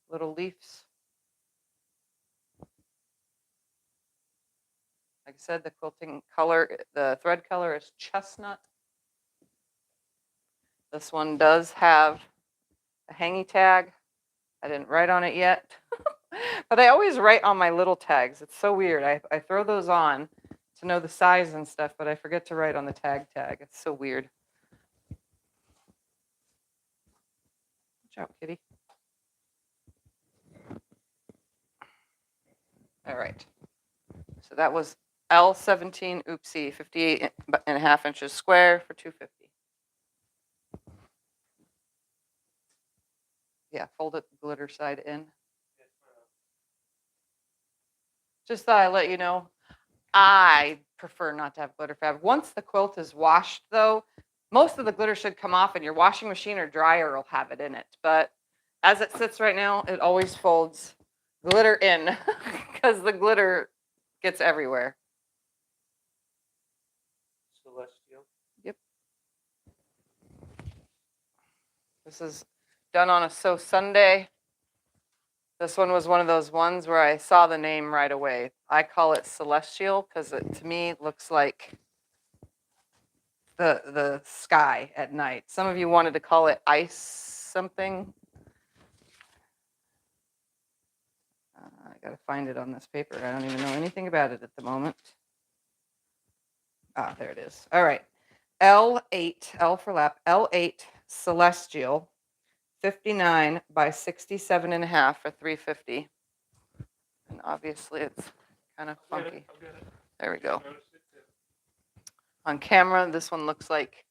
little leaves. Like I said, the quilting color, the thread color is chestnut. This one does have a hangy tag. I didn't write on it yet, but I always write on my little tags. It's so weird. I throw those on to know the size and stuff, but I forget to write on the tag. It's so weird. Watch out, kitty. All right. So that was L17 Oopsie, 58.5 inches square for 250. Yeah, fold it glitter side in. Just thought I'd let you know. I prefer not to have glitter fabric. Once the quilt is washed, though, most of the glitter should come off, and your washing machine or dryer will have it in it. But as it sits right now, it always folds glitter in because the glitter gets everywhere. Celestial. Yep. This is done on a Sew Sunday. This one was one of those ones where I saw the name right away. I call it Celestial because it, to me, looks like the sky at night. Some of you wanted to call it ice something. I got to find it on this paper. I don't even know anything about it at the moment. Ah, there it is. All right. L8, L for lap, L8 Celestial, 59 by 67.5 for $350. And obviously it's kind of funky. There we go. On camera, this one looks like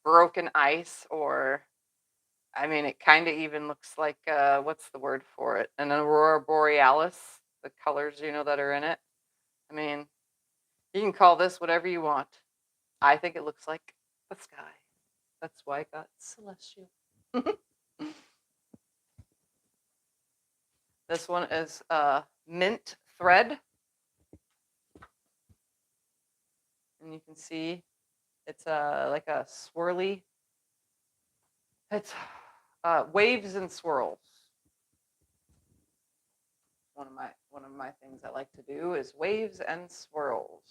broken ice, or I mean, it kind of even looks like, what's the word for it? An aurora borealis, the colors, that are in it. I mean, you can call this whatever you want. I think it looks like the sky. That's why I got celestial. This one is mint thread. And you can see it's like a swirly. It's waves and swirls. One of my things I like to do is waves and swirls.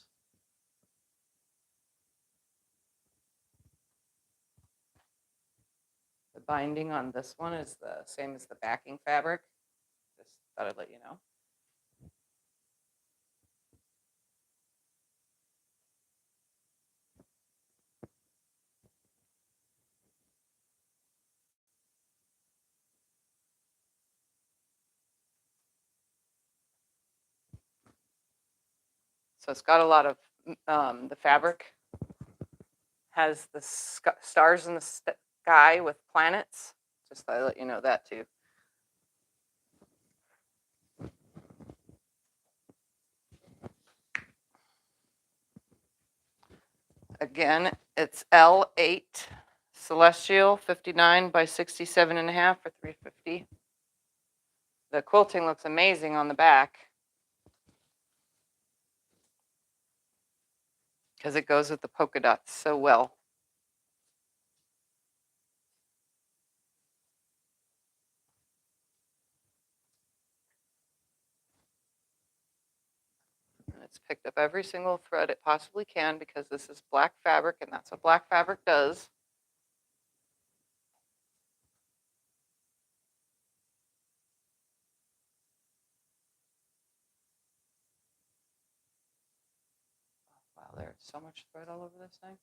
The binding on this one is the same as the backing fabric. Just thought I'd let you know. So it's got a lot of the fabric has the stars in the sky with planets. Just thought I'd let you know that too. Again, it's L8 Celestial 59 by 67.5 for $350. The quilting looks amazing on the back because it goes with the polka dots so well. And it's picked up every single thread it possibly can because this is black fabric, and that's what black fabric does. Wow, there's so much thread all over this thing.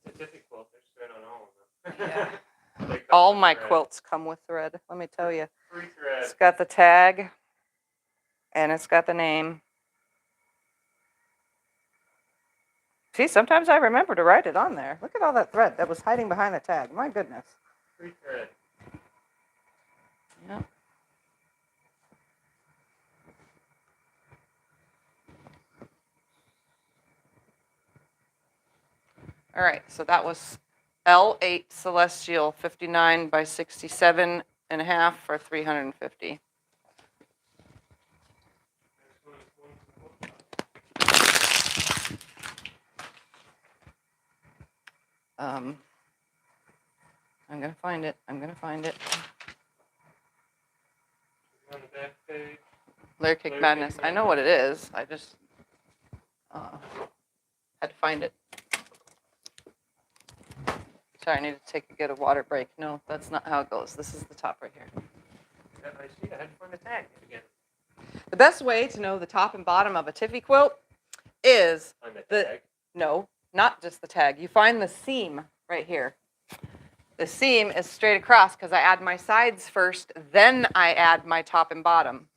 It's a Tiffany quilt. There's thread on all of them. Yeah. All my quilts come with thread, let me tell you. Free thread. It's got the tag, and it's got the name. See, sometimes I remember to write it on there. Look at all that thread that was hiding behind the tag. My goodness. Free thread. Yep. All right, so that was L8 Celestial 59 by 67.5 for $350. I'm gonna find it. I'm gonna find it. On the back page. Layer Cake Madness. I know what it is. I just had to find it. Sorry, I need to get a water break. No, that's not how it goes. This is the top right here. Yeah, I see. I had to find the tag again. The best way to know the top and bottom of a Tiffy quilt is On the the tag. no, not just the tag. You find the seam right here. The seam is straight across because I add my sides first, then I add my top and bottom.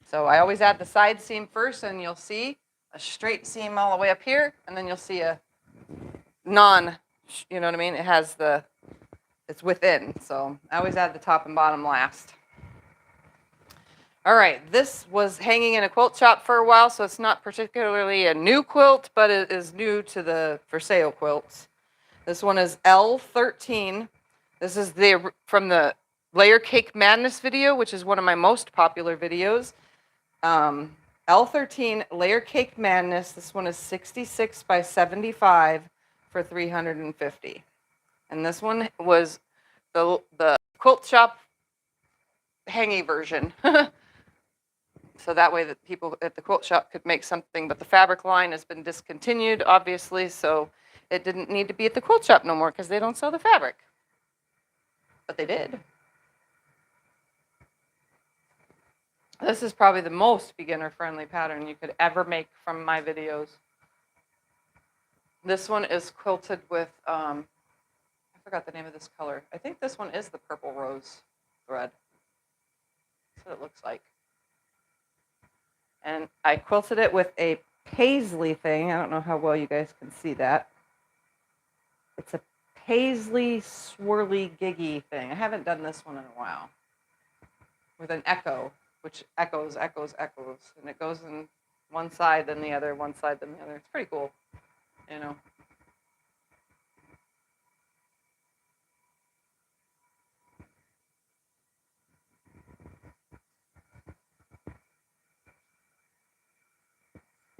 So I always add the side seam first, and you'll see a straight seam all the way up here, and then you'll see a you know what I mean? It has it's within. So I always add the top and bottom last. All right, this was hanging in a quilt shop for a while, so it's not particularly a new quilt, but it is new to the for sale quilts. This one is L13. This is from the Layer Cake Madness video, which is one of my most popular videos. L13 Layer Cake Madness. This one is 66 by 75 for $350. And this one was the quilt shop hanging version. So that way that people at the quilt shop could make something, but the fabric line has been discontinued, obviously, so it didn't need to be at the quilt shop no more because they don't sell the fabric. But they did. This is probably the most beginner-friendly pattern you could ever make from my videos. This one is quilted with, I forgot the name of this color. I think this one is the purple rose thread. That's what it looks like. And I quilted it with a paisley thing. I don't know how well you guys can see that. It's a paisley swirly giggy thing. I haven't done this one in a while. With an echo, which echoes, echoes, echoes. And it goes in one side, then the other, one side, then the other. It's pretty cool, you know.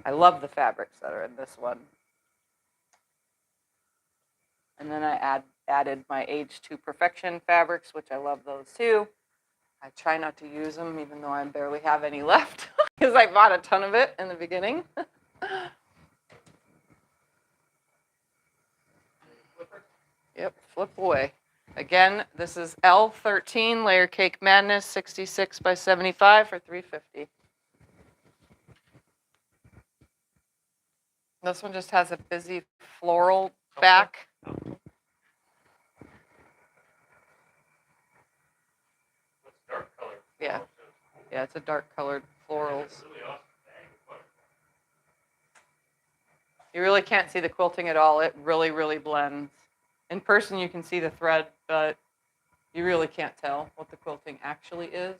I love the fabrics that are in this one. And then I added my Age to Perfection fabrics, which I love those too. I try not to use them, even though I barely have any left, because I bought a ton of it in the beginning. Yep, flip away. Again, this is L13 Layer Cake Madness 66 by 75 for $3.50. This one just has a busy floral back. Dark color. Yeah. Yeah, it's a dark colored florals. You really can't see the quilting at all. It really, really blends. In person, you can see the thread, but you really can't tell what the quilting actually is.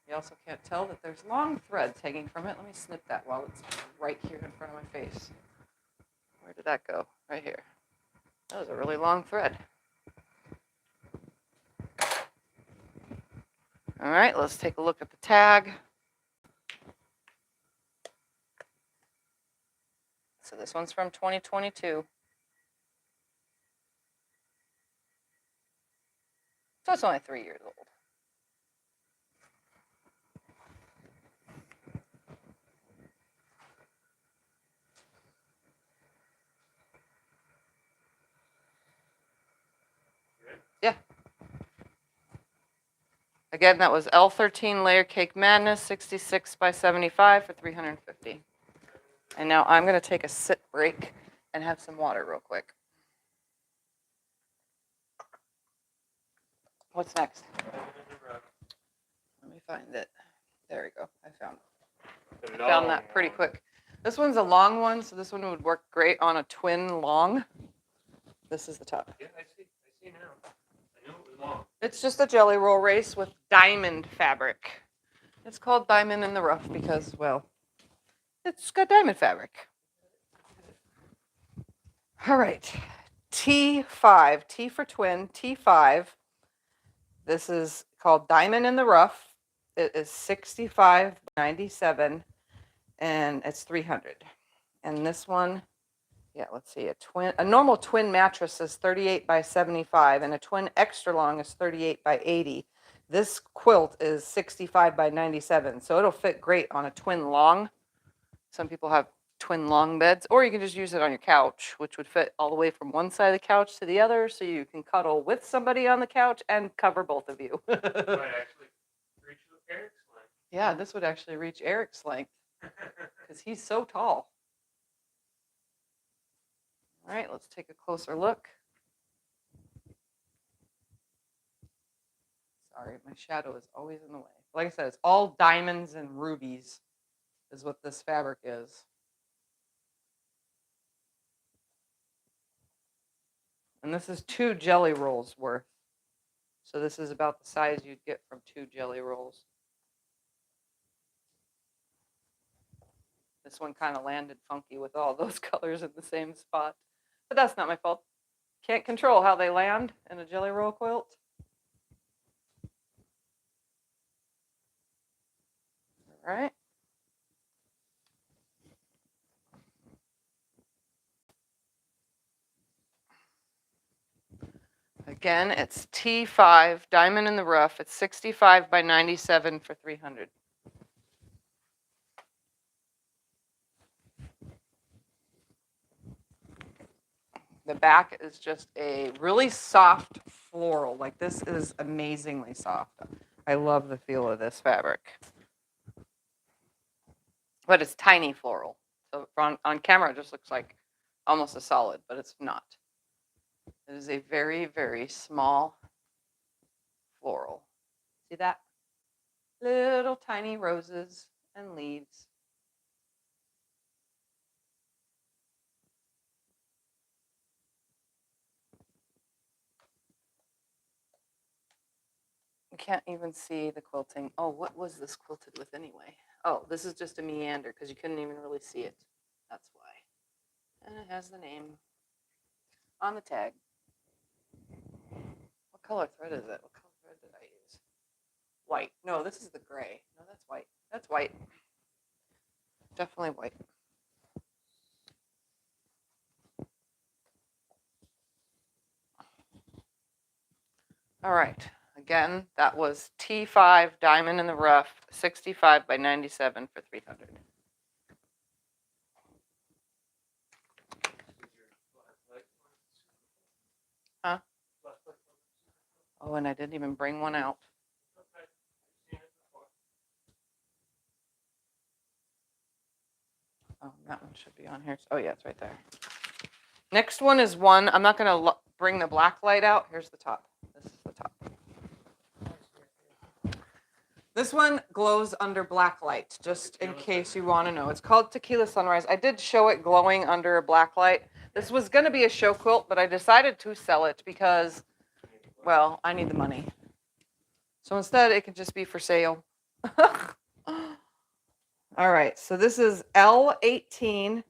You also can't tell that there's long threads hanging from it. Let me snip that while it's right here in front of my face. Where did that go? Right here. That was a really long thread. All right, let's take a look at the tag. So this one's from 2022. So it's only 3 years old. Yeah. Again, that was L13 Layer Cake Madness 66 by 75 for $350. And now I'm going to take a sit break and have some water real quick. What's next? Let me find it. There we go. I found that pretty quick. This one's a long one, so this one would work great on a twin long. This is the top. Yeah, I see now. I knew it was long. It's just a jelly roll race with diamond fabric. It's called Diamond in the Rough because, well, it's got diamond fabric. All right. T5, T for twin, T5. This is called Diamond in the Rough. It is 65.97 and it's 300. And this one, yeah, let's see, a normal twin mattress is 38 by 75 and a twin extra long is 38 by 80. This quilt is 65 by 97, so it'll fit great on a twin long. Some people have twin long beds, or you can just use it on your couch, which would fit all the way from one side of the couch to the other, so you can cuddle with somebody on the couch and cover both of you. Might actually reach Eric's length. Yeah, this would actually reach Eric's length because he's so tall. All right, let's take a closer look. Sorry, my shadow is always in the way. Like I said, it's all diamonds and rubies is what this fabric is. And this is 2 jelly rolls worth. So this is about the size you'd get from 2 jelly rolls. This one kind of landed funky with all those colors in the same spot. But that's not my fault. Can't control how they land in a jelly roll quilt. All right. Again, it's T5, Diamond in the Rough. It's 65 by 97 for $300. The back is just a really soft floral. Like, this is amazingly soft. I love the feel of this fabric. But it's tiny floral. So on camera, it just looks like almost a solid, but it's not. It is a very, very small floral. See that? Little tiny roses and leaves. You can't even see the quilting. Oh, what was this quilted with anyway? Oh, this is just a meander because you couldn't even really see it. That's why. And it has the name on the tag. What color thread is it? What color thread did I use? White. No, this is the gray. No, that's white. That's white. Definitely white. All right. Again, that was T5 Diamond in the Rough, 65 by 97 for 300. Huh? Oh, and I didn't even bring one out. Oh, that one should be on here. Oh, yeah, it's right there. Next one is one. I'm not going to bring the black light out. Here's the top. This is the top. This one glows under black light, just in case you want to know. It's called Tequila Sunrise. I did show it glowing under a black light. This was going to be a show quilt, but I decided to sell it because, well, I need the money. So instead, it can just be for sale. All right, so this is L18.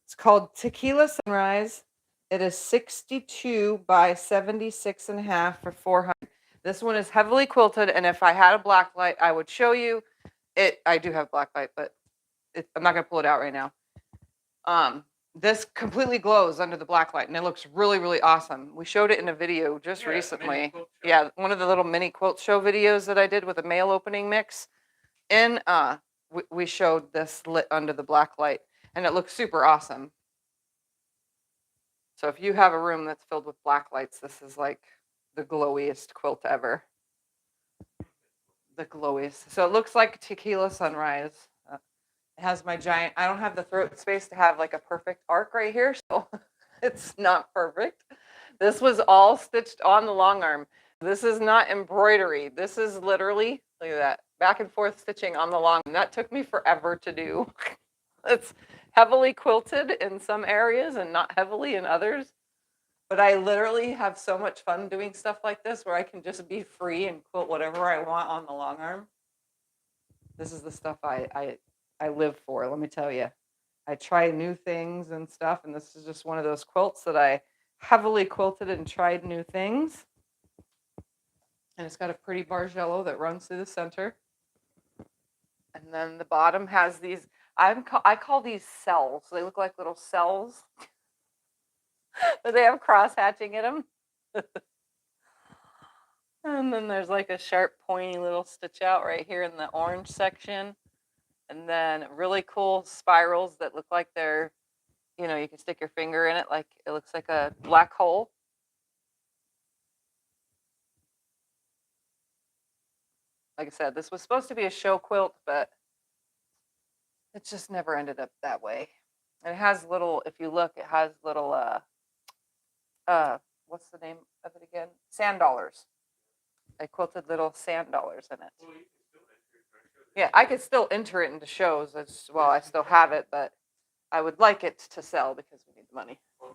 It's called Tequila Sunrise. It is 62 by 76 and a half for 400. This one is heavily quilted, and if I had a black light, I would show you it. I do have black light, but I'm not going to pull it out right now. This completely glows under the black light, and it looks really, really awesome. We showed it in a video just recently. Yeah, one of the little mini quilt show videos that I did with a mail opening mix. And we showed this lit under the black light, and it looks super awesome. So if you have a room that's filled with black lights, this is like the glowiest quilt ever. The glowiest. So it looks like Tequila Sunrise. It has my giant, I don't have the throat space to have like a perfect arc right here, so it's not perfect. This was all stitched on the long arm. This is not embroidery. This is literally, look at that, back and forth stitching on the long. And that took me forever to do. It's heavily quilted in some areas and not heavily in others. But I literally have so much fun doing stuff like this where I can just be free and quilt whatever I want on the long arm. This is the stuff I live for, let me tell you. I try new things and stuff, and this is just one of those quilts that I heavily quilted and tried new things. And it's got a pretty bargello that runs through the center. And then the bottom has these, I call these cells. They look like little cells. But they have cross hatching in them. And then there's like a sharp, pointy little stitch out right here in the orange section. And then really cool spirals that look like they're, you know, you can stick your finger in it, like it looks like a black hole. Like I said, this was supposed to be a show quilt, but it just never ended up that way. And it has little, if you look, it has little, what's the name of it again? Sand dollars. I quilted little sand dollars in it. Yeah, I could still enter it into shows. Well, I still have it, but I would like it to sell because we need the money. Our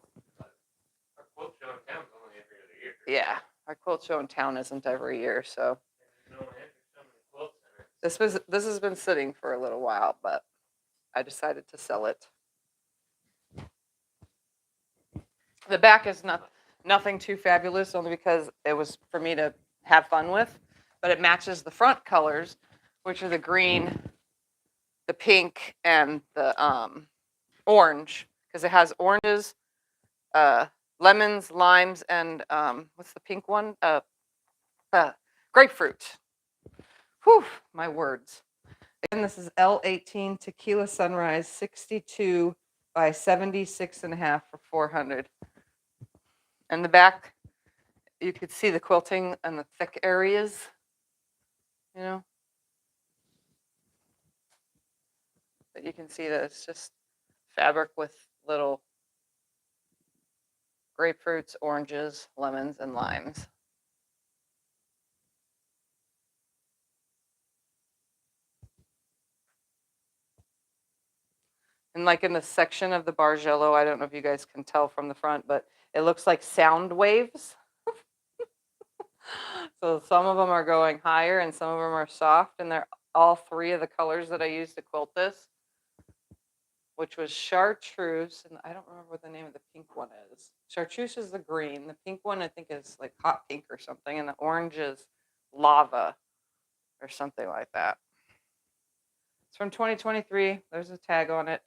quilt show in town is only every other year. Yeah, our quilt show in town isn't every year, so. This has been sitting for a little while, but I decided to sell it. The back is nothing too fabulous, only because it was for me to have fun with, but it matches the front colors, which are the green, the pink, and the orange, because it has oranges, lemons, limes, and what's the pink one? Grapefruit. Whew, my words. Again, this is L18 Tequila Sunrise, 62 by 76 and a half for 400. And the back, you could see the quilting and the thick areas, you know. But you can see that it's just fabric with little grapefruits, oranges, lemons, and limes. And like in the section of the Bargello, I don't know if you guys can tell from the front, but it looks like sound waves. So some of them are going higher and some of them are soft, and they're all three of the colors that I used to quilt this, which was chartreuse, and I don't remember what the name of the pink one is. Chartreuse is the green. The pink one I think is like hot pink or something, and the orange is lava or something like that. It's from 2023. There's a tag on it.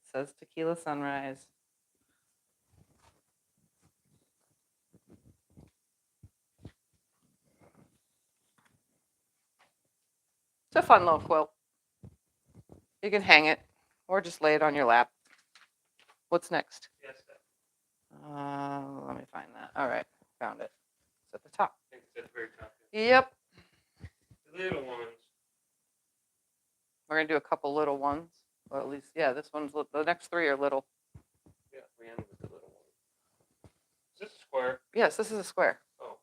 It says Tequila Sunrise. It's a fun little quilt. You can hang it or just lay it on your lap. What's next? Fiesta. Let me find that. All right, found it. It's at the top. I think it's at the very top. Yep. The little ones. We're gonna do a couple little ones. Well, at least, yeah, this one's the next three are little. Yeah, we ended with the little one. Is this a square? Yes, this is a square. Oh,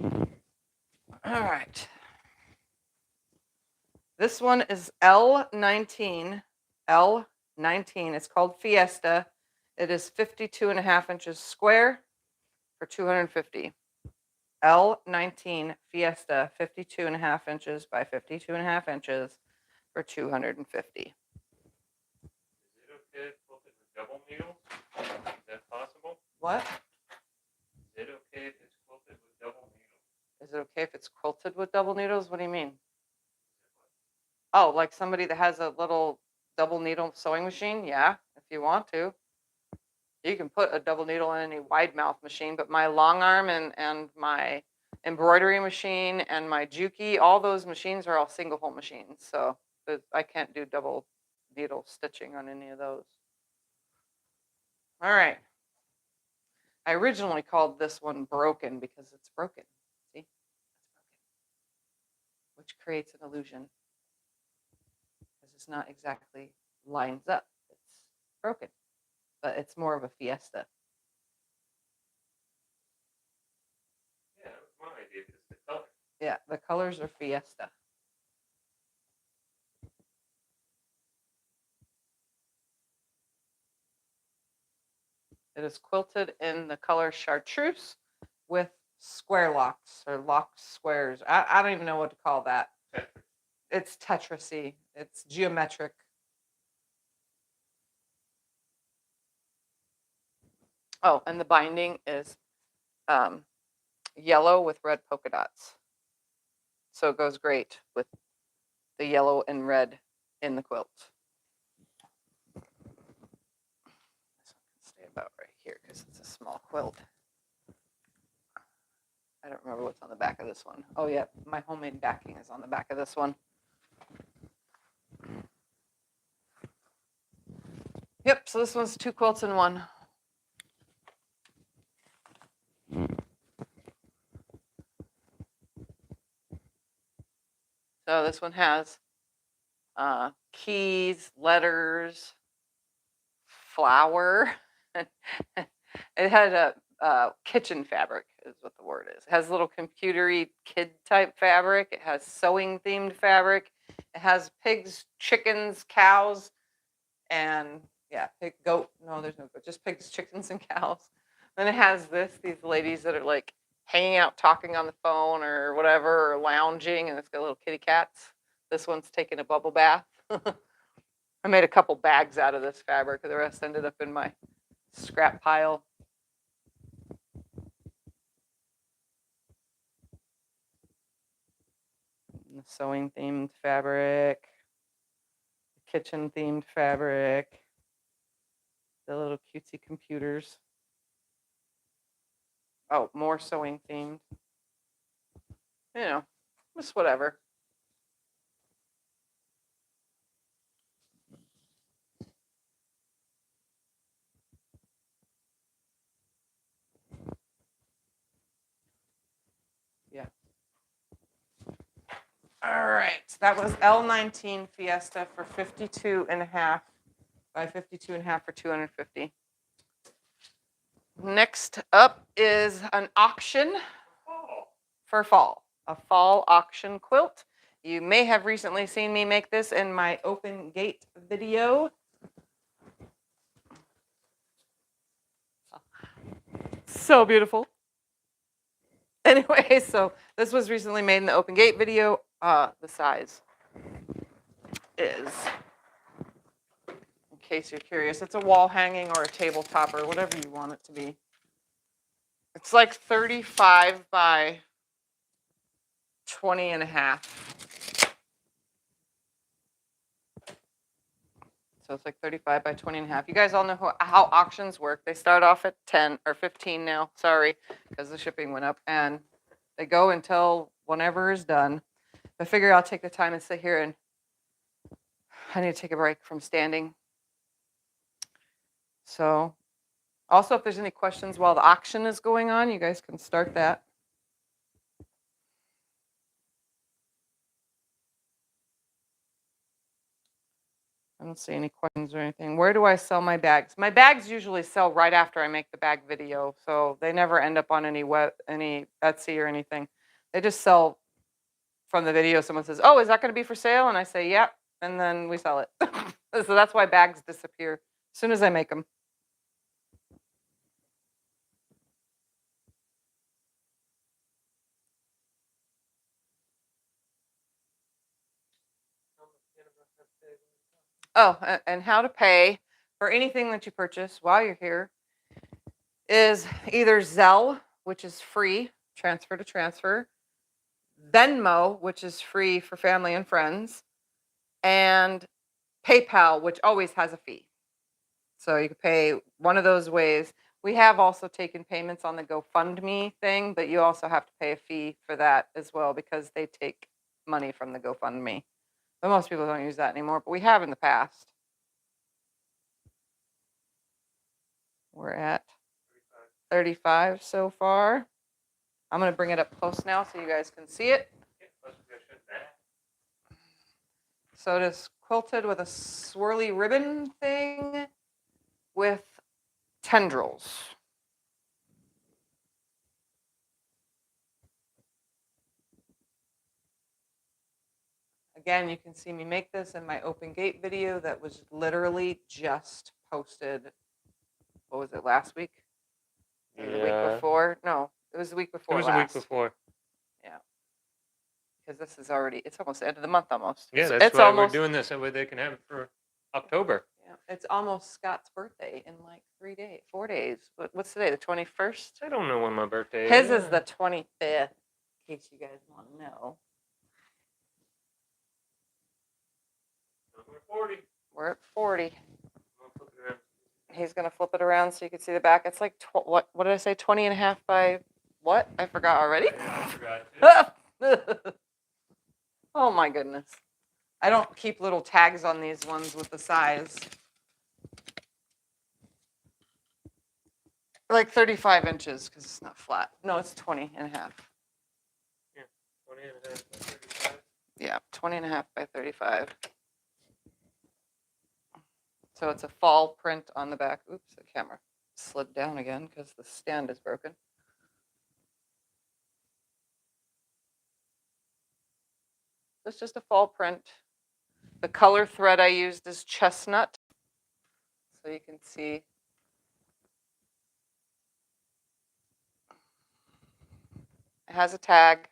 okay. All right. This one is L19. L19. It's called Fiesta. It is 52.5 inches square for $250. L19 Fiesta, 52.5 inches by 52.5 inches for $250. Is it okay to quilt it with double needles? Is that possible? What? Is it okay if it's quilted with double needles? Is it okay if it's quilted with double needles? What do you mean? Oh, like somebody that has a little double needle sewing machine? Yeah, if you want to. You can put a double needle in any wide mouth machine, but my long arm and my embroidery machine and my Juki, all those machines are all single hole machines. So I can't do double needle stitching on any of those. All right. I originally called this one broken because it's broken. See? It's broken. Which creates an illusion. Because it's not exactly lines up. It's broken. But it's more of a fiesta. Yeah, that was my idea. It's the color. Yeah, the colors are fiesta. It is quilted in the color chartreuse with square locks or locked squares. I don't even know what to call that. Tetris. It's Tetrisy. It's geometric. Oh, and the binding is yellow with red polka dots. So it goes great with the yellow and red in the quilt. This one can stay about right here because it's a small quilt. I don't remember what's on the back of this one. Oh yeah, my homemade backing is on the back of this one. Yep, so this one's 2 quilts in one. So this one has keys, letters, flour. It had a kitchen fabric is what the word is. It has little computery kid type fabric. It has sewing themed fabric. It has pigs, chickens, cows, and yeah, pig, goat. No, there's no goat, just pigs, chickens, and cows. Then it has these ladies that are like hanging out talking on the phone or whatever, or lounging, and it's got little kitty cats. This one's taking a bubble bath. I made a couple bags out of this fabric. The rest ended up in my scrap pile. The sewing themed fabric, the kitchen themed fabric, the little cutesy computers. Oh, more sewing themed. You know, just whatever. Yeah. All right, that was L19 Fiesta for 52.5 by 52.5 for $250. Next up is an auction for fall, a fall auction quilt. You may have recently seen me make this in my open gate video. So beautiful. Anyway, so this was recently made in the open gate video. The size is, in case you're curious, it's a wall hanging or a tabletop or whatever you want it to be. It's like 35 by 20.5. So it's like 35 by 20.5. You guys all know how auctions work. They start off at 10 or 15 now, sorry, because the shipping went up, and they go until whenever is done. I figure I'll take the time and sit here, and I need to take a break from standing. So also, if there's any questions while the auction is going on, you guys can start that. I don't see any questions or anything. Where do I sell my bags? My bags usually sell right after I make the bag video, so they never end up on any Etsy or anything. They just sell from the video. Someone says, "Oh, is that going to be for sale?" And I say, "Yep," and then we sell it. So that's why bags disappear as soon as I make them. Oh, and how to pay for anything that you purchase while you're here is either Zelle, which is free, transfer to transfer, Venmo, which is free for family and friends, and PayPal, which always has a fee. So you can pay one of those ways. We have also taken payments on the GoFundMe thing, but you also have to pay a fee for that as well because they take money from the GoFundMe. But most people don't use that anymore, but we have in the past. We're at 35 so far. I'm going to bring it up close now so you guys can see it. So it is quilted with a swirly ribbon thing with tendrils. Again, you can see me make this in my open gate video that was literally just posted. What was it, last week? Or the week before? No, it was the week before. It was the week before. Yeah. Because this is already, it's almost the end of the month almost. Yeah, that's why we're doing this. That way they can have it for October. Yeah, it's almost Scott's birthday in like 4 days. What's today, the 21st? I don't know when my birthday is. His is the 25th, in case you guys want to know. We're 40. We're at 40. He's going to flip it around so you can see the back. It's like, what did I say, 20.5 by what? I forgot already. I forgot. Oh my goodness. I don't keep little tags on these ones with the size. Like 35 inches because it's not flat. No, it's 20.5. Yeah, 20.5 by 35. Yeah, 20.5 by 35. So it's a fall print on the back. Oops, the camera slid down again because the stand is broken. It's just a fall print. The color thread I used is chestnut. So you can see. It has a tag.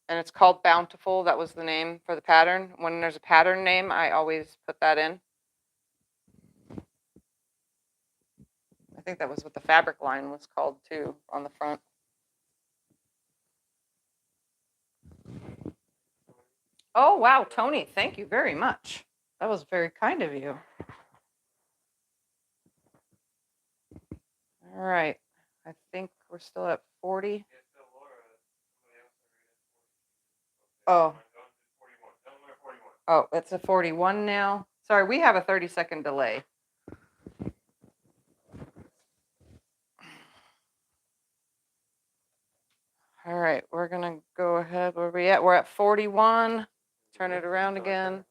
And it's called Bountiful. That was the name for the pattern. When there's a pattern name, I always put that in. I think that was what the fabric line was called too, on the front. Oh, wow, Tony, thank you very much. That was very kind of you. All right, I think we're still at 40. Oh. Oh, it's a 41 now. Sorry, we have a 30-second delay. All right, we're going to go ahead. Where are we at? We're at 41. Turn it around again.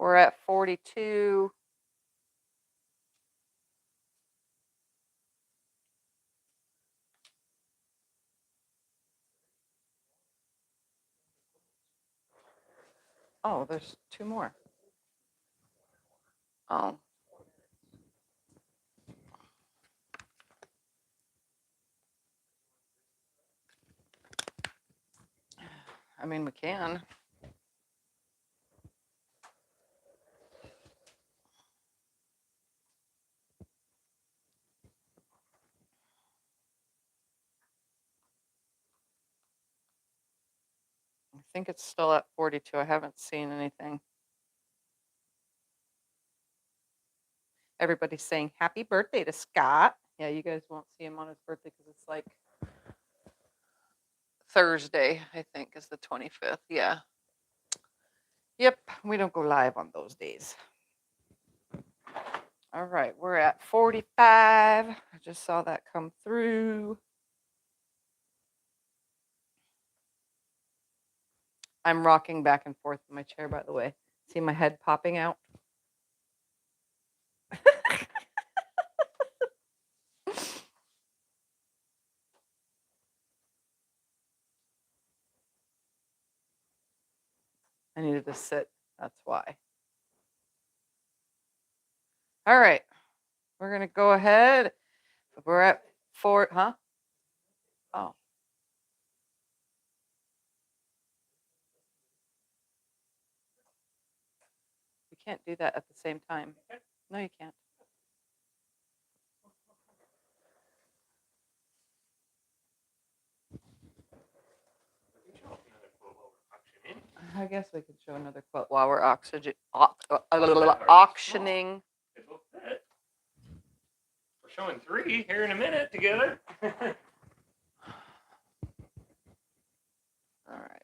We're at 42. Oh, there's 2 more. Oh. I mean, we can. I think it's still at 42. I haven't seen anything. Everybody's saying happy birthday to Scott. Yeah, you guys won't see him on his birthday because it's like Thursday, I think, is the 25th. Yeah. Yep, we don't go live on those days. All right, we're at 45. I just saw that come through. I'm rocking back and forth in my chair, by the way. See my head popping out? I needed to sit. That's why. All right. We're going to go ahead. We're at 4, huh? Oh. You can't do that at the same time. No, you can't. I guess we could show another quilt while we're auctioning. We're showing 3 here in a minute together. All right.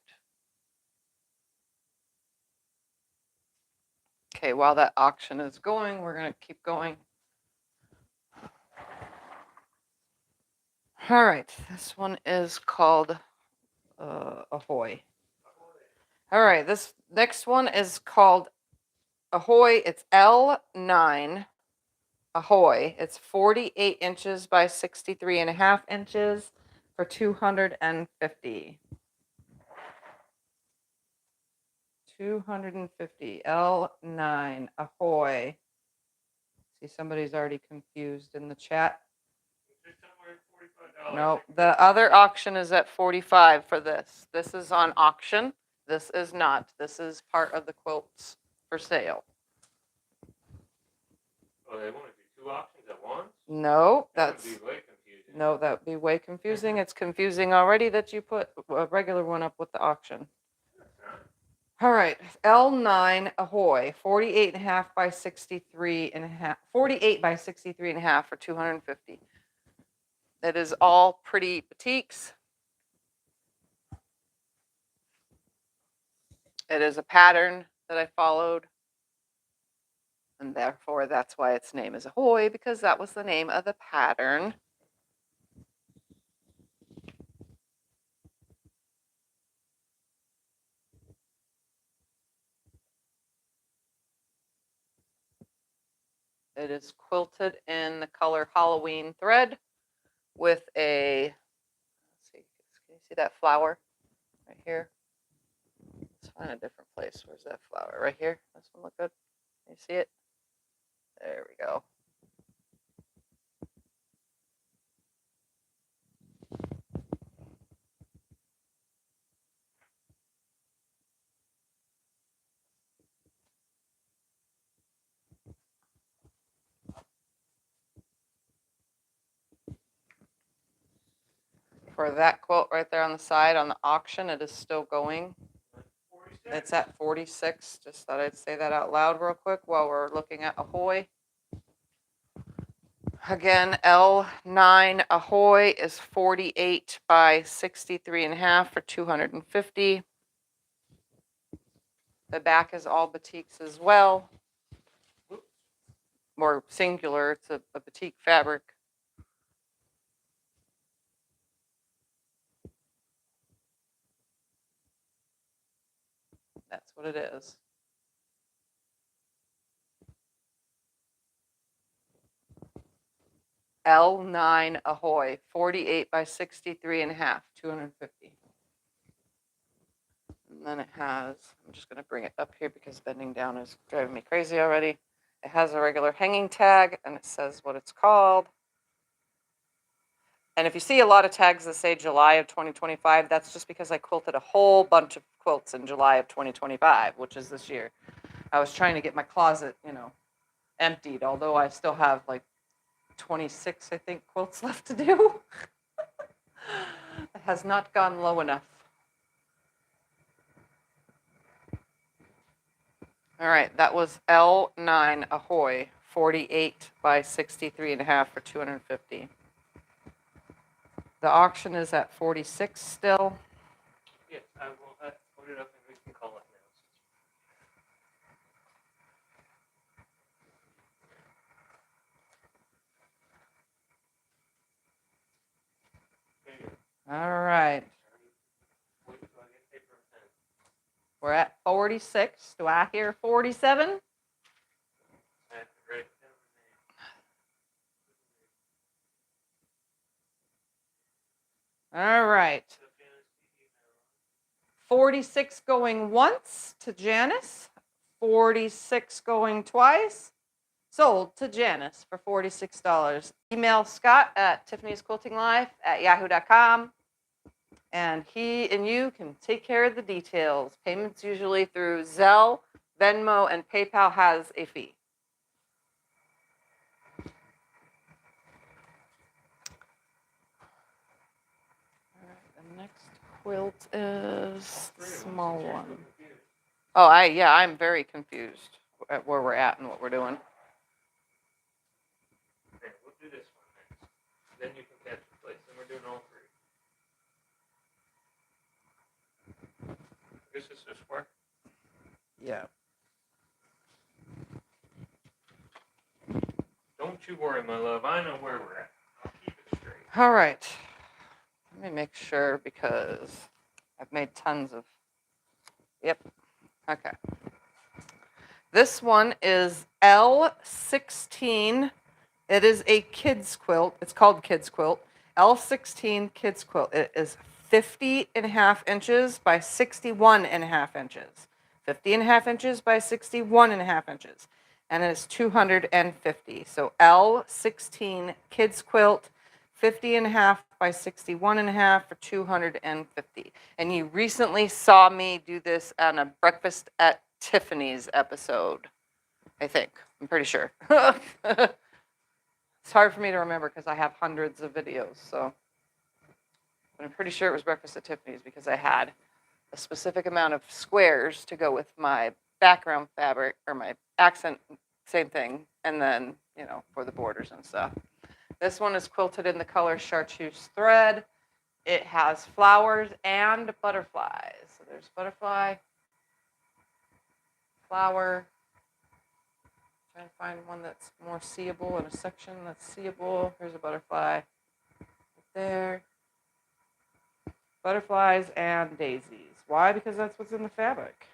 Okay, while that auction is going, we're going to keep going. All right, this one is called Ahoy. All right, this next one is called Ahoy. It's L9 Ahoy. It's 48 inches by 63.5 inches for $250. $250. L9 Ahoy. See, somebody's already confused in the chat. No, the other auction is at 45 for this. This is on auction. This is not. This is part of the quilts for sale. Oh, they want to do 2 auctions at once? No, That that's would be way confusing. no, that would be way confusing. It's confusing already that you put a regular one up with the auction. All right, L9 Ahoy, 48.5 by 63.5, 48 by 63.5 for $250. It is all pretty batiks. It is a pattern that I followed, and therefore that's why its name is Ahoy, because that was the name of the pattern. It is quilted in the color Halloween thread with a, let's see, can you see that flower right here? Let's find a different place. Where's that flower? Right here. This one look good. Can you see it? There we go. For that quilt right there on the side on the auction, it is still going. 46. It's at 46. Just thought I'd say that out loud real quick while we're looking at Ahoy. Again, L9 Ahoy is 48 by 63.5 for $250. The back is all batiks as well. More singular, it's a batik fabric. That's what it is. L9 Ahoy, 48 by 63 and a half, 250. And then it has, I'm just going to bring it up here because bending down is driving me crazy already. It has a regular hanging tag and it says what it's called. And if you see a lot of tags that say July of 2025, that's just because I quilted a whole bunch of quilts in July of 2025, which is this year. I was trying to get my closet, emptied, although I still have like 26, I think, quilts left to do. It has not gone low enough. All right, that was L9 Ahoy, 48 by 63 and a half for 250. The auction is at 46 still. Yes, I will put it up and we can call it now. All right. Wait till I get paper and pen. We're at 46. Do I hear 47? I have to write down the name. All right. 46 going once to Janice. 46 going twice. Sold to Janice for $46. Email Scott at tiffanysquiltinglife@yahoo.com. And he and you can take care of the details. Payments usually through Zelle, Venmo, and PayPal has a fee. All right, the next quilt is the small one. Oh, I'm very confused at where we're at and what we're doing. Okay, we'll do this one next. Then you can catch the place. Then we're doing all three. This is a square. Yeah. Don't you worry, my love. I know where we're at. I'll keep it straight. All right. Let me make sure because I've made tons of. Yep. Okay. This one is L16. It is a kids quilt. It's called Kids Quilt. L16 Kids Quilt. It is 50 and a half inches by 61 and a half inches. 50 and a half inches by 61 and a half inches. And it is 250. So L16 Kids Quilt, 50 and a half by 61 and a half for 250. And you recently saw me do this on a Breakfast at Tiffany's episode, I think. I'm pretty sure. It's hard for me to remember because I have hundreds of videos, so. But I'm pretty sure it was Breakfast at Tiffany's because I had a specific amount of squares to go with my background fabric or my accent, same thing, and then, for the borders and stuff. This one is quilted in the color chartreuse thread. It has flowers and butterflies. So there's butterfly, flower. Trying to find one that's more seeable in a section that's seeable. Here's a butterfly right there. Butterflies and daisies. Why? Because that's what's in the fabric.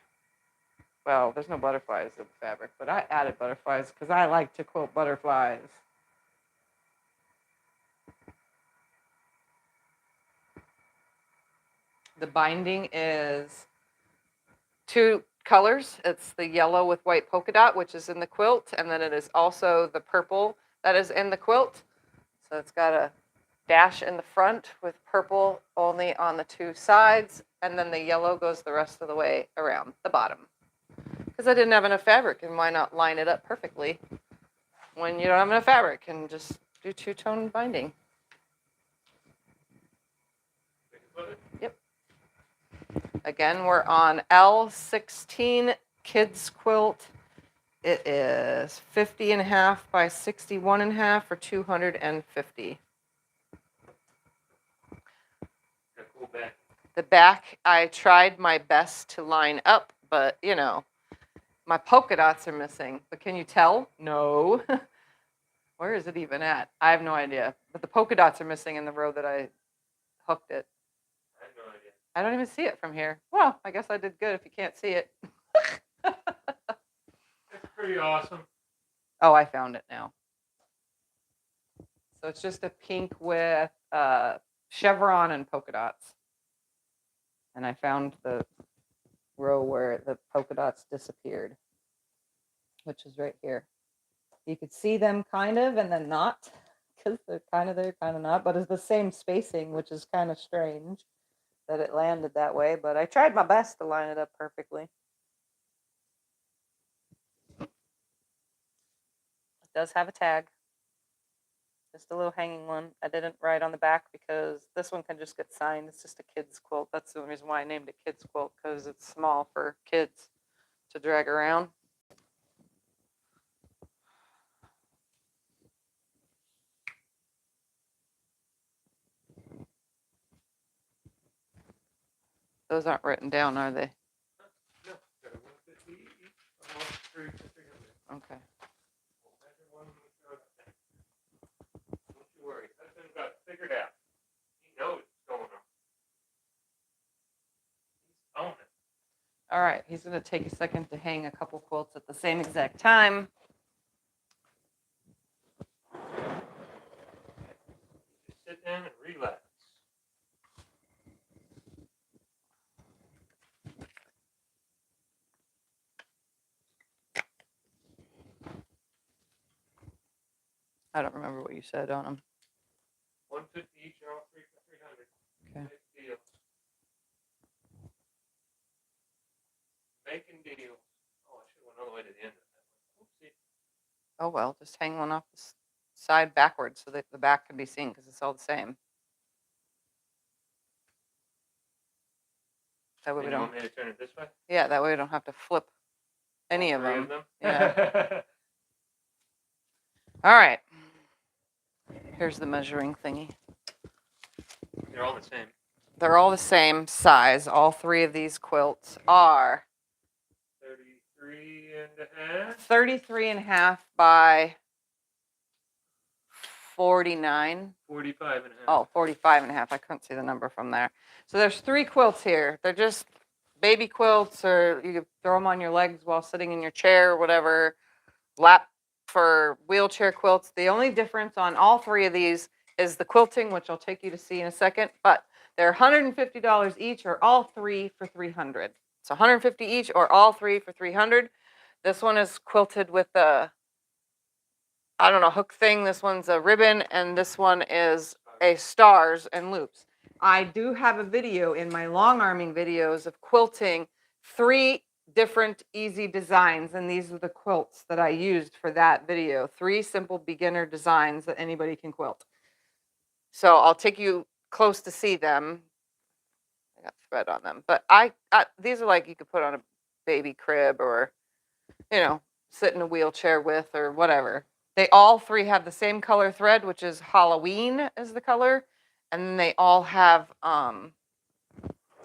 Well, there's no butterflies in the fabric, but I added butterflies because I like to quilt butterflies. The binding is 2 colors. It's the yellow with white polka dot, which is in the quilt, and then it is also the purple that is in the quilt. So it's got a dash in the front with purple only on the 2 sides, and then the yellow goes the rest of the way around the bottom. Because I didn't have enough fabric, and why not line it up perfectly when you don't have enough fabric and just do 2-tone binding. Yep. Again, we're on L16 Kids Quilt. It is 50 and a half by 61 and a half for 250. Cool back. The back, I tried my best to line up, but my polka dots are missing. But can you tell? No. Where is it even at? I have no idea. But the polka dots are missing in the row that I hooked it. I have no idea. I don't even see it from here. Well, I guess I did good if you can't see it. That's pretty awesome. Oh, I found it now. So it's just a pink with chevron and polka dots. And I found the row where the polka dots disappeared, which is right here. You could see them kind of and then not, because they're kind of there, kind of not, but it's the same spacing, which is kind of strange that it landed that way, but I tried my best to line it up perfectly. It does have a tag, just a little hanging one. I didn't write on the back because this one can just get signed. It's just a kid's quilt. That's the only reason why I named it Kids Quilt, because it's small for kids to drag around. Those aren't written down, are they? No, they're 150 each, almost 3 to 300. Okay. Don't you worry, husband got it figured out. He knows what's going on. He's on it. All right, he's going to take a second to hang a couple quilts at the same exact time. Just sit down and relax. I don't remember what you said on them. 150 each, or all 3 for 300. Okay. Nice deal. Making deals. Oh, I should have went all the way to the end of that one. Oopsie. Oh, well, just hang one off the side backwards so that the back can be seen because it's all the same. That way And we you don't. want me to turn it this way? Yeah, that way we don't have to flip any All of three them. Yeah. All right. Here's the measuring thingy. They're all the same. They're all the same size. All three of these quilts are 33 and a half. 33 and a half by 49. 45 and a half. Oh, 45 and a half. I couldn't see the number from there. So there's 3 quilts here. They're just baby quilts, or you could throw them on your legs while sitting in your chair or whatever. Lap for wheelchair quilts. The only difference on all 3 of these is the quilting, which I'll take you to see in a second, but they're $150 each, or all 3 for $300. It's $150 each or all 3 for $300. This one is quilted with a, I don't know, hook thing. This one's a ribbon, and this one is a stars and loops. I do have a video in my long arming videos of quilting 3 different easy designs, and these are the quilts that I used for that video. 3 simple beginner designs that anybody can quilt. So I'll take you close to see them. I got thread on them, but these are like you could put on a baby crib, or sit in a wheelchair with, or whatever. They all 3 have the same color thread, which is Halloween is the color, and then they all have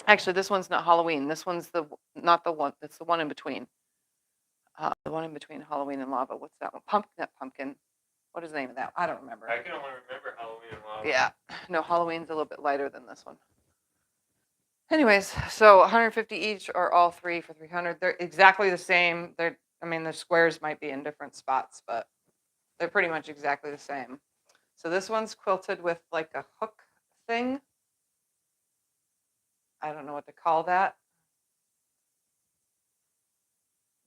actually, this one's not Halloween. This one's not the one. It's the one in between. The one in between Halloween and lava. What's that one? Pumpkin. What is the name of that? I don't remember. I can only remember Halloween and lava. Yeah. No, Halloween's a little bit lighter than this one. Anyways, so 150 each, or all 3 for 300. They're exactly the same. The squares might be in different spots, but they're pretty much exactly the same. So this one's quilted with like a hook thing. I don't know what to call that.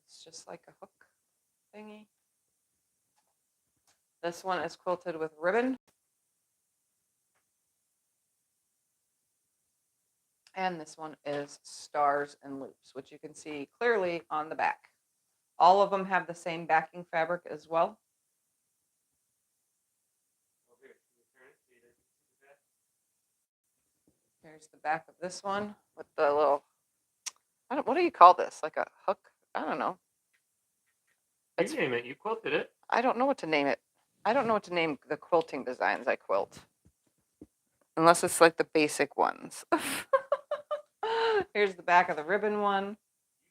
It's just like a hook thingy. This one is quilted with ribbon. And this one is stars and loops, which you can see clearly on the back. All of them have the same backing fabric as well. Here's the back of this one with the little, what do you call this? Like a hook? I don't know. You name it. You quilted it. I don't know what to name it. I don't know what to name the quilting designs I quilt. Unless it's like the basic ones. Here's the back of the ribbon one.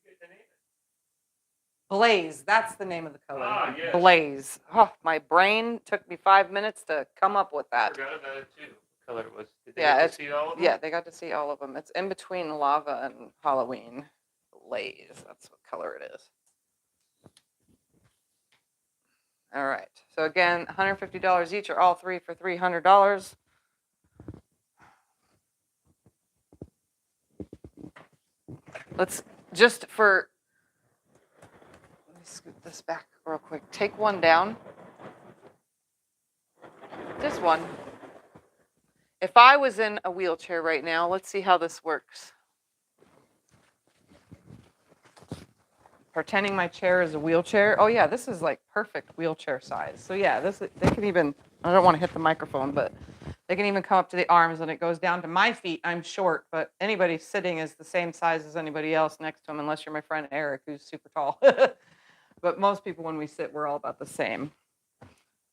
You get to name it. Blaze. That's the name of the color. Ah, yes. Blaze. Oh, my brain took me 5 minutes to come up with I that. forgot about it too. What color it was. Did they Yeah, get to see all of them? Yeah, they got to see all of them. It's in between lava and Halloween. Blaze. That's what color it is. All right. So again, $150 each, or all three for $300. Let's just for, let me scoot this back real quick. Take one down. Just one. If I was in a wheelchair right now, let's see how this works. Pretending my chair is a wheelchair. Oh yeah, this is like perfect wheelchair size. So yeah, this they can even, I don't want to hit the microphone, but they can even come up to the arms and it goes down to my feet. I'm short, but anybody sitting is the same size as anybody else next to them, unless you're my friend Eric, who's super tall. But most people, when we sit, we're all about the same.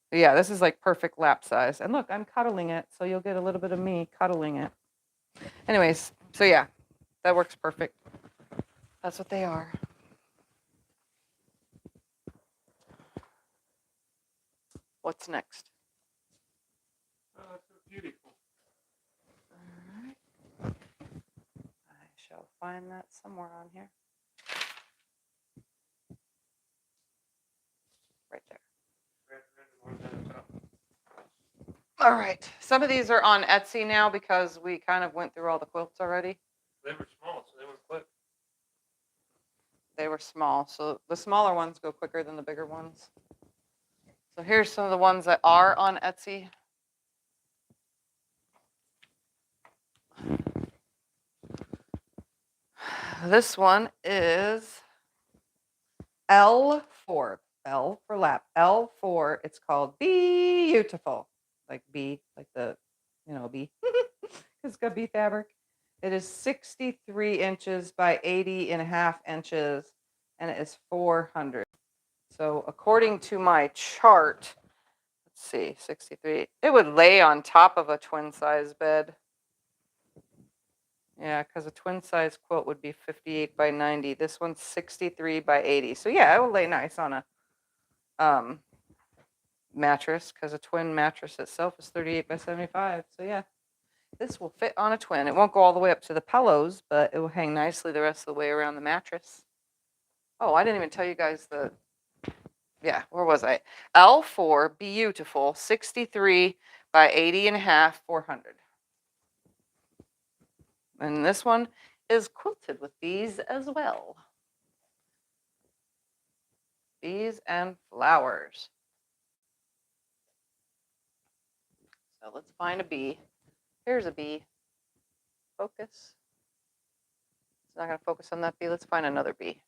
But yeah, this is like perfect lap size. And look, I'm cuddling it, so you'll get a little bit of me cuddling it. Anyways, so yeah, that works perfect. That's what they are. What's next? Oh, that's so beautiful. All right. I shall find that somewhere on here. Right there. All right. Some of these are on Etsy now because we kind of went through all the quilts already. They were small, so they were quick. They were small, so the smaller ones go quicker than the bigger ones. So here's some of the ones that are on Etsy. This one is L4. L for lap. L4. It's called Beautiful. Like bee, like the, bee. It's got bee fabric. It is 63 inches by 80.5 inches, and it is 400. So according to my chart, let's see, 63. It would lay on top of a twin size bed. Yeah, because a twin size quilt would be 58 by 90. This one's 63 by 80. So yeah, it will lay nice on a mattress, because a twin mattress itself is 38 by 75. So yeah, this will fit on a twin. It won't go all the way up to the pillows, but it will hang nicely the rest of the way around the mattress. Oh, I didn't even tell you guys yeah, where was I? L4, Beautiful, 63 by 80.5, 400. And this one is quilted with bees as well. Bees and flowers. So let's find a bee. Here's a bee. Focus. It's not going to focus on that bee. Let's find another bee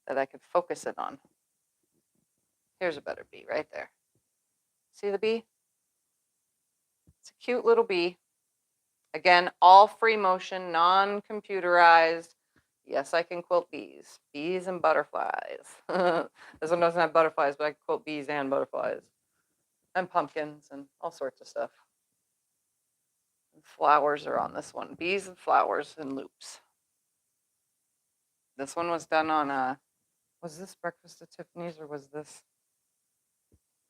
that I could focus it on. Here's a better bee right there. See the bee? It's a cute little bee. Again, all free motion, non-computerized. Yes, I can quilt bees. Bees and butterflies. This one doesn't have butterflies, but I can quilt bees and butterflies. And pumpkins and all sorts of stuff. And flowers are on this one. Bees and flowers and loops. This one was done on was this Breakfast at Tiffany's, or was this?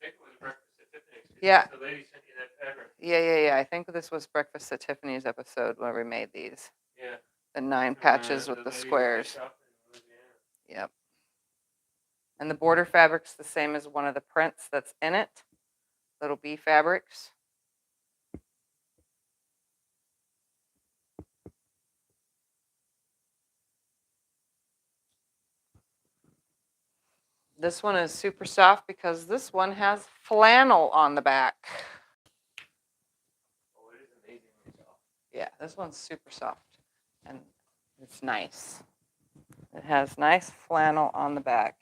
I think it was Breakfast at Tiffany's. Yeah. The lady sent you that fabric. Yeah. I think this was Breakfast at Tiffany's episode where we made these. Yeah. The 9 patches with the lady squares. that shop in Louisiana. Yep. And the border fabric's the same as one of the prints that's in it. Little bee fabrics. This one is super soft because this one has flannel on the back. Oh, it is amazingly soft. Yeah, this one's super soft and it's nice. It has nice flannel on the back,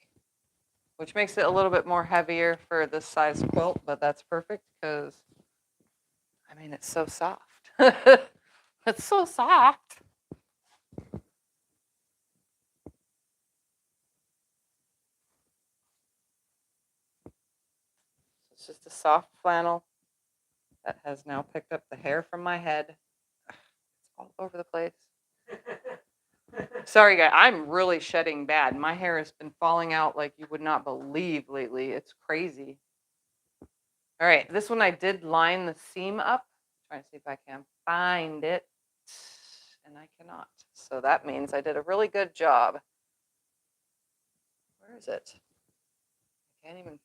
which makes it a little bit more heavier for this size quilt, but that's perfect because, I mean, it's so soft. It's so soft. It's just a soft flannel that has now picked up the hair from my head. It's all over the place. Sorry, guys. I'm really shedding bad. My hair has been falling out like you would not believe lately. It's crazy. All right, this one I did line the seam up. Trying to see if I can find it, and I cannot. So that means I did a really good job. Where is it? I can't even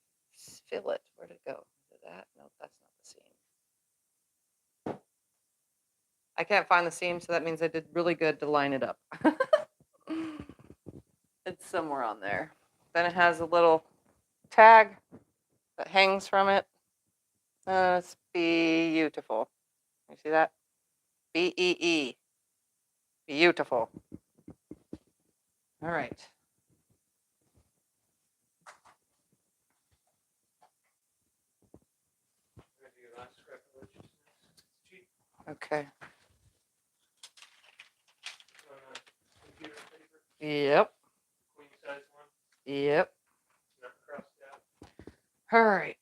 fillet. Where did it go? Is it that? No, that's not the seam. I can't find the seam, so that means I did really good to line it up. It's somewhere on there. Then it has a little tag that hangs from it. It's beautiful. You see that? B-E-E. Beautiful. All right. Okay. Yep. Yep. All right.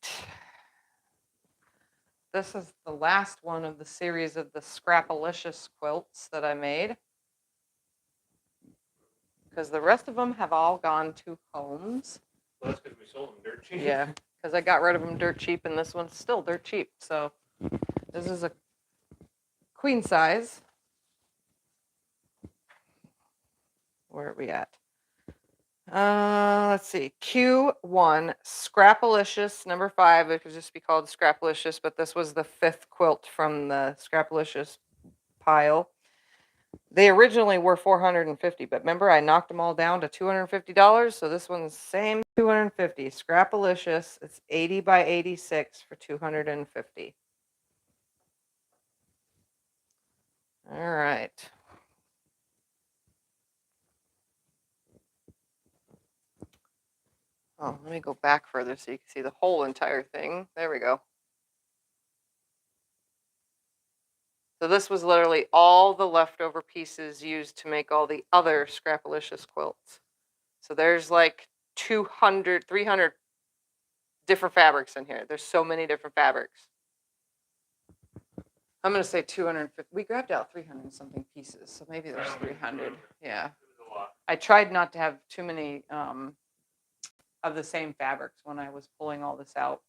This is the last one of the series of the Scrapalicious quilts that I made. Because the rest of them have all gone to homes. Well, that's because we sold them dirt cheap. Yeah, because I got rid of them dirt cheap, and this one's still dirt cheap. So this is a queen size. Where are we at? Let's see. Q1 Scrapalicious number 5. It could just be called Scrapalicious, but this was the 5th quilt from the Scrapalicious pile. They originally were $450, but remember I knocked them all down to $250. So this one's the same, $250. Scrapalicious. It's 80 by 86 for $250. All right. Oh, let me go back further so you can see the whole entire thing. There we go. So this was literally all the leftover pieces used to make all the other Scrapalicious quilts. So there's like 200, 300 different fabrics in here. There's so many different fabrics. I'm going to say 250. We grabbed out 300 something pieces, so maybe there's 300. Yeah. I tried not to have too many of the same fabrics when I was pulling all this out.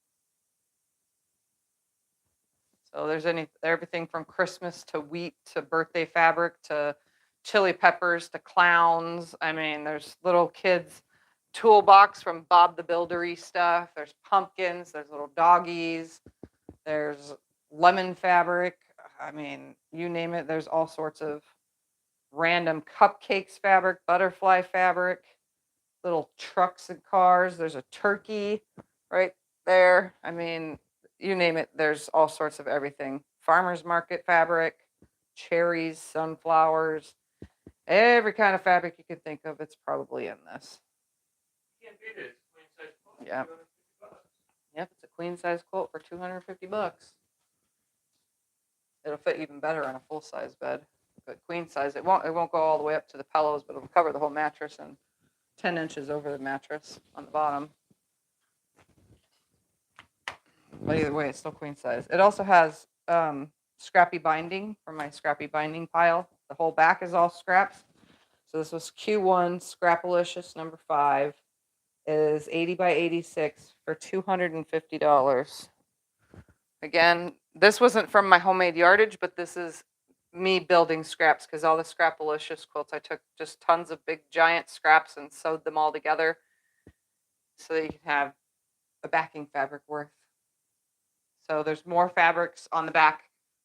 So there's everything from Christmas to wheat to birthday fabric to chili peppers to clowns. I mean, there's little kids' toolbox from Bob the Buildery stuff. There's pumpkins. There's little doggies. There's lemon fabric. I mean, you name it. There's all sorts of random cupcakes fabric, butterfly fabric, little trucks and cars. There's a turkey right there. I mean, you name it, there's all sorts of everything. Farmer's market fabric, cherries, sunflowers, every kind of fabric you could think of, it's probably in this. Yeah. Yep, it's a queen size quilt for $250. It'll fit even better on a full size bed. But queen size, it won't go all the way up to the pillows, but it'll cover the whole mattress and 10 inches over the mattress on the bottom. But either way, it's still queen size. It also has scrappy binding from my scrappy binding pile. The whole back is all scraps. So this was Q1 Scrapalicious number 5. It is 80 by 86 for $250. Again, this wasn't from my homemade yardage, but this is me building scraps because all the Scrapalicious quilts, I took just tons of big giant scraps and sewed them all together so that you can have a backing fabric worth. So there's more fabrics on the back,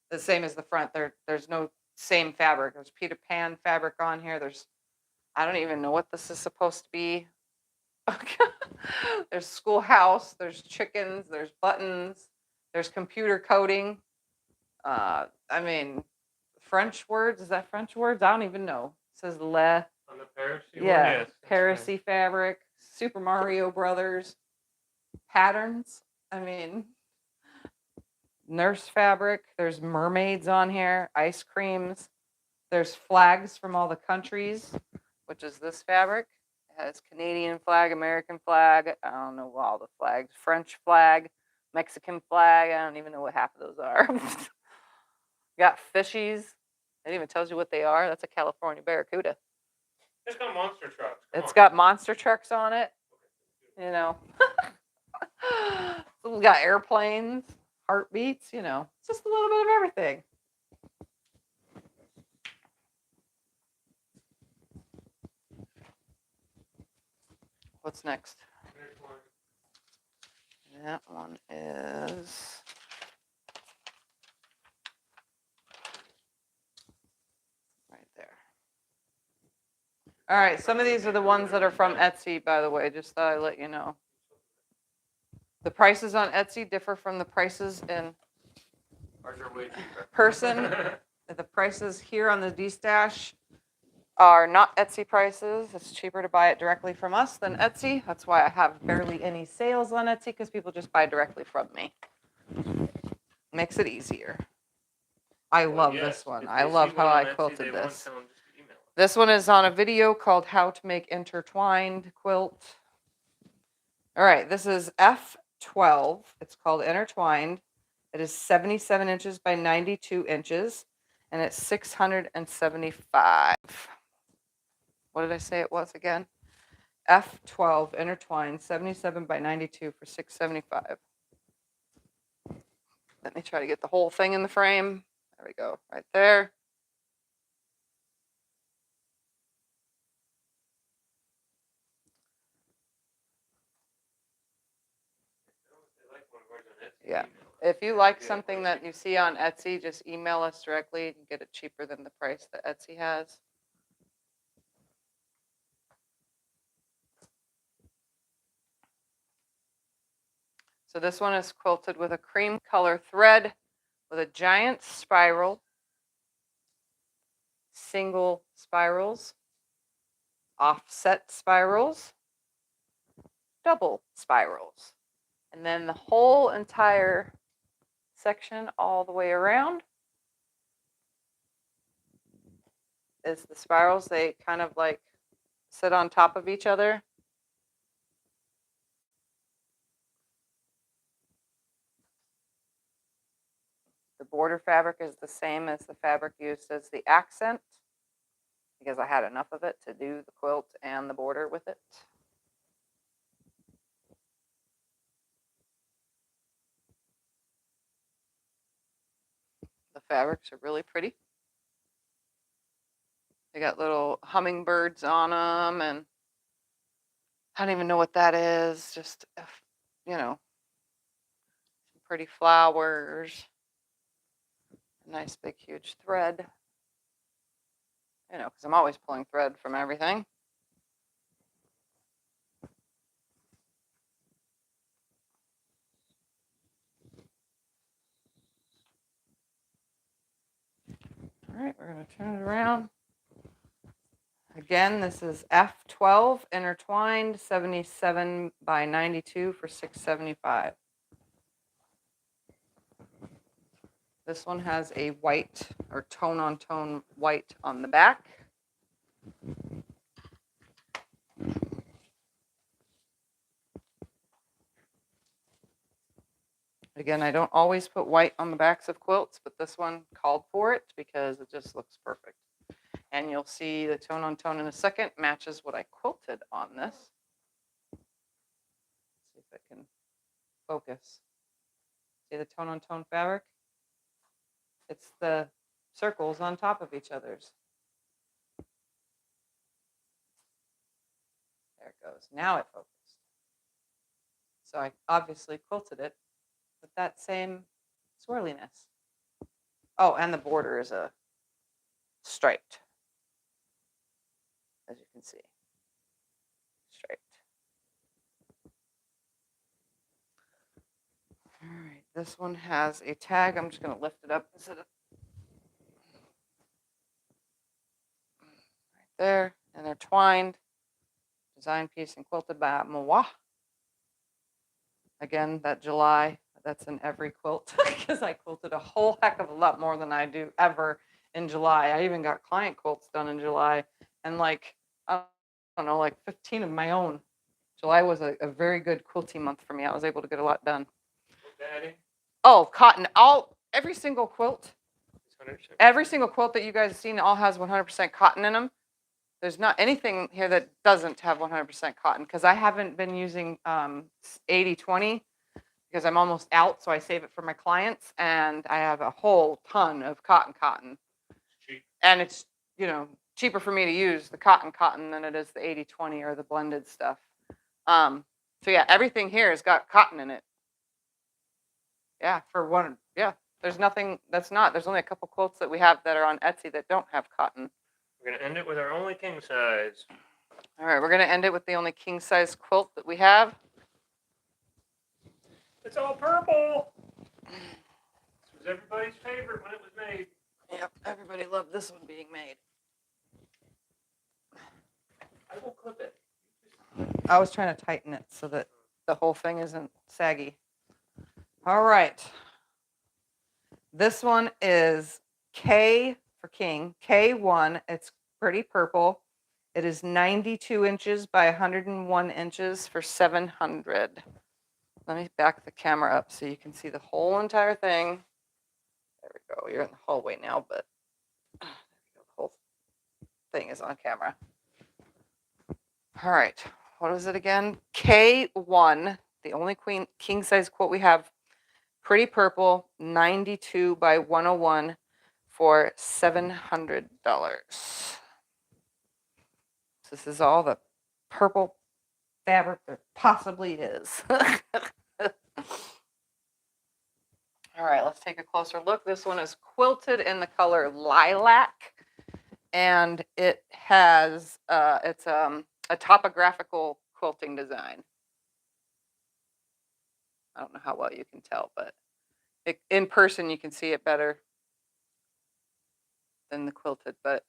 the same as the front. There's no same fabric. There's Peter Pan fabric on here. I don't even know what this is supposed to be. There's schoolhouse. There's chickens. There's buttons. There's computer coding. I mean, French words. Is that French words? I don't even know. It says le. On the Parisi Yeah, one? Yes, Parisi fabric. Super Mario Brothers. Patterns. I mean, nurse fabric. There's mermaids on here. Ice creams. There's flags from all the countries, which is this fabric. It has Canadian flag, American flag. I don't know all the flags. French flag, Mexican flag. I don't even know what half of those are. Got fishies. It even tells you what they are. That's a California barracuda. It's got monster trucks. It's got monster trucks on it. You know. So we got airplanes, heartbeats, you know. It's just a little bit of everything. What's next? That one is right there. All right, some of these are the ones that are from Etsy, by the way, just thought I'd let you know. The prices on Etsy differ from the prices in Ours are way cheaper. person. The prices here on the DeStash are not Etsy prices. It's cheaper to buy it directly from us than Etsy. That's why I have barely any sales on Etsy, because people just buy directly from me. Makes it easier. I love this one. I love how I quilted this. This one is on a video called How to Make Intertwined Quilt. All right, this is F12. It's called Intertwined. It is 77 inches by 92 inches, and it's $675. What did I say it was again? F12 Intertwined, 77 by 92 for $675. Let me try to get the whole thing in the frame. There we go, right there. Yeah. If you like something that you see on Etsy, just email us directly and get it cheaper than the price that Etsy has. So this one is quilted with a cream color thread with a giant spiral, single spirals, offset spirals, double spirals. And then the whole entire section all the way around is the spirals. They kind of like sit on top of each other. The border fabric is the same as the fabric used as the accent, because I had enough of it to do the quilt and the border with it. The fabrics are really pretty. They got little hummingbirds on them, and I don't even know what that is. Just, you know, some pretty flowers. A nice big huge thread. You know, because I'm always pulling thread from everything. All right, we're going to turn it around. Again, this is F12 Intertwined, 77 by 92 for $675. This one has a white or tone on tone white on the back. Again, I don't always put white on the backs of quilts, but this one called for it because it just looks perfect. And you'll see the tone on tone in a second matches what I quilted on this. Let's see if it can focus. See the tone on tone fabric? It's the circles on top of each other's. There it goes. Now it focused. So I obviously quilted it with that same swirliness. Oh, and the border is a striped, as you can see. Striped. All right, this one has a tag. I'm just going to lift it up instead of right there. Intertwined, design piece and quilted by Moa. Again, that July, that's in every quilt because I quilted a whole heck of a lot more than I do ever in July. I even got client quilts done in July, and like, I don't know, like 15 of my own. July was a very good quilting month for me. I was able to get a lot done. Daddy. Oh, cotton. Every single quilt that you guys have seen all has 100% cotton in them. There's not anything here that doesn't have 100% cotton, because I haven't been using 80-20 because I'm almost out, so I save it for my clients, and I have a whole ton of cotton. Cheap. And it's, you know, cheaper for me to use the cotton than it is the 80-20 or the blended stuff. So yeah, everything here has got cotton in it. Yeah, for one. Yeah, there's nothing that's not. There's only a couple quilts that we have that are on Etsy that don't have cotton. We're gonna end it with our only king size. All right, we're gonna end it with the only king size quilt that we have. It's all purple. This was everybody's favorite when it was made. Yep, everybody loved this one being made. I will clip it. I was trying to tighten it so that the whole thing isn't saggy. All right. This one is K for King, K1. It's pretty purple. It is 92 inches by 101 inches for $700. Let me back the camera up so you can see the whole entire thing. There we go. You're in the hallway now, but the whole thing is on camera. All right. What was it again? K1, the only king size quilt we have. Pretty purple, 92 by 101 for $700. This is all the purple fabric there possibly is. All right, let's take a closer look. This one is quilted in the color lilac, and it has it's a topographical quilting design. I don't know how well you can tell, but in person you can see it better than the quilted, but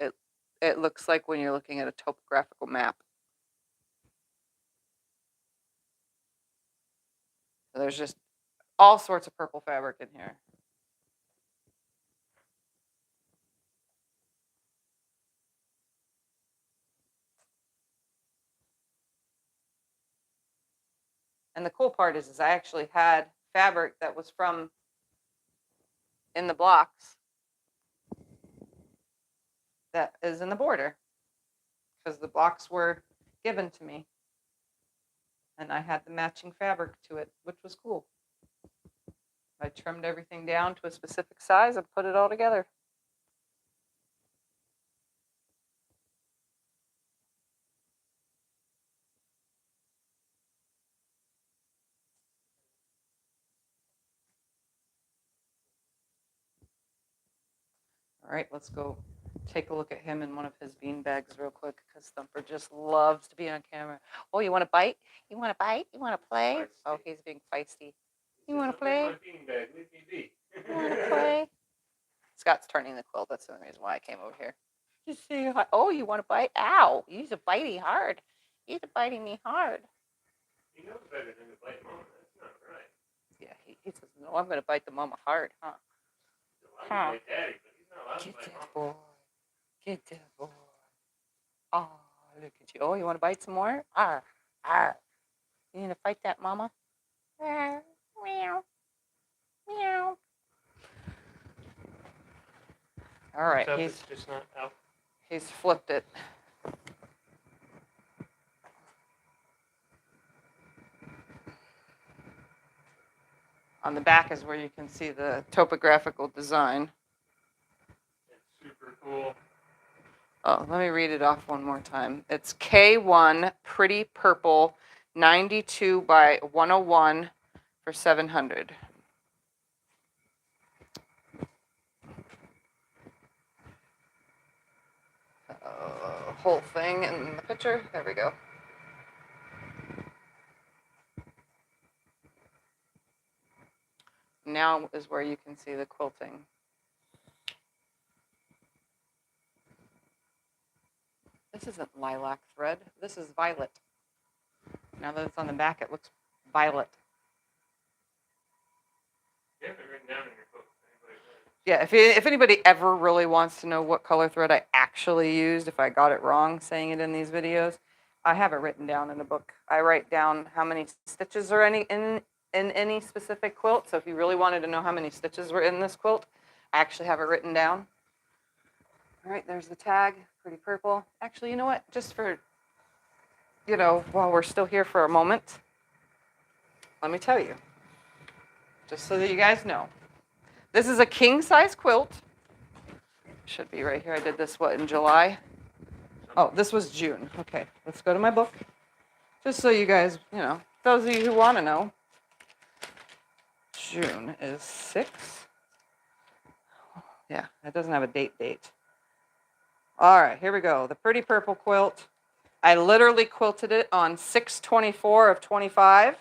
it looks like when you're looking at a topographical map. So there's just all sorts of purple fabric in here. And the cool part is I actually had fabric that was from in the blocks that is in the border because the blocks were given to me and I had the matching fabric to it, which was cool. I trimmed everything down to a specific size and put it all together. All right, let's go take a look at him in one of his bean bags real quick because Thumper just loves to be on camera. Oh, you want to bite? You want to bite? You want to play? Feisty. Oh, he's being feisty. You Says, want to play? "I'm in my beanbag. Leave me be." You want to play? Scott's turning the quilt. That's the only reason why I came over here. Just say hi. Oh, you want to bite? Ow! He's a bitey hard. He's a biting me hard. He knows better than to bite mama. That's not right. Yeah, he says, no, I'm going to bite the mama hard, huh? He's allowed to bite daddy, but he's not allowed to Get bite that mama. boy. Get that boy. Oh, look at you. Oh, you want to bite some more? Arr, arr. You going to fight that mama? Arr, meow, meow. All right, Except it's just not out. he's flipped it. On the back is where you can see the topographical design. It's super cool. Oh, let me read it off one more time. It's K1 Pretty Purple 92 by 101 for $700. Whole thing in the picture. There we go. Now is where you can see the quilting. This isn't lilac thread. This is violet. Now that it's on the back, it looks violet. You have it written down in your book. Yeah, if anybody ever really wants to know what color thread I actually used, if I got it wrong saying it in these videos, I have it written down in a book. I write down how many stitches are in any specific quilt. So if you really wanted to know how many stitches were in this quilt, I actually have it written down. All right, there's the tag, pretty purple. Actually, you know what? Just for, while we're still here for a moment, let me tell you, just so that you guys know. This is a king size quilt. Should be right here. I did this, in July? Oh, this was June. Okay, let's go to my book. Just so you guys, those of you who want to know. June is 6. Yeah, it doesn't have a date. All right, here we go. The pretty purple quilt. I literally quilted it on 6/24 of 25.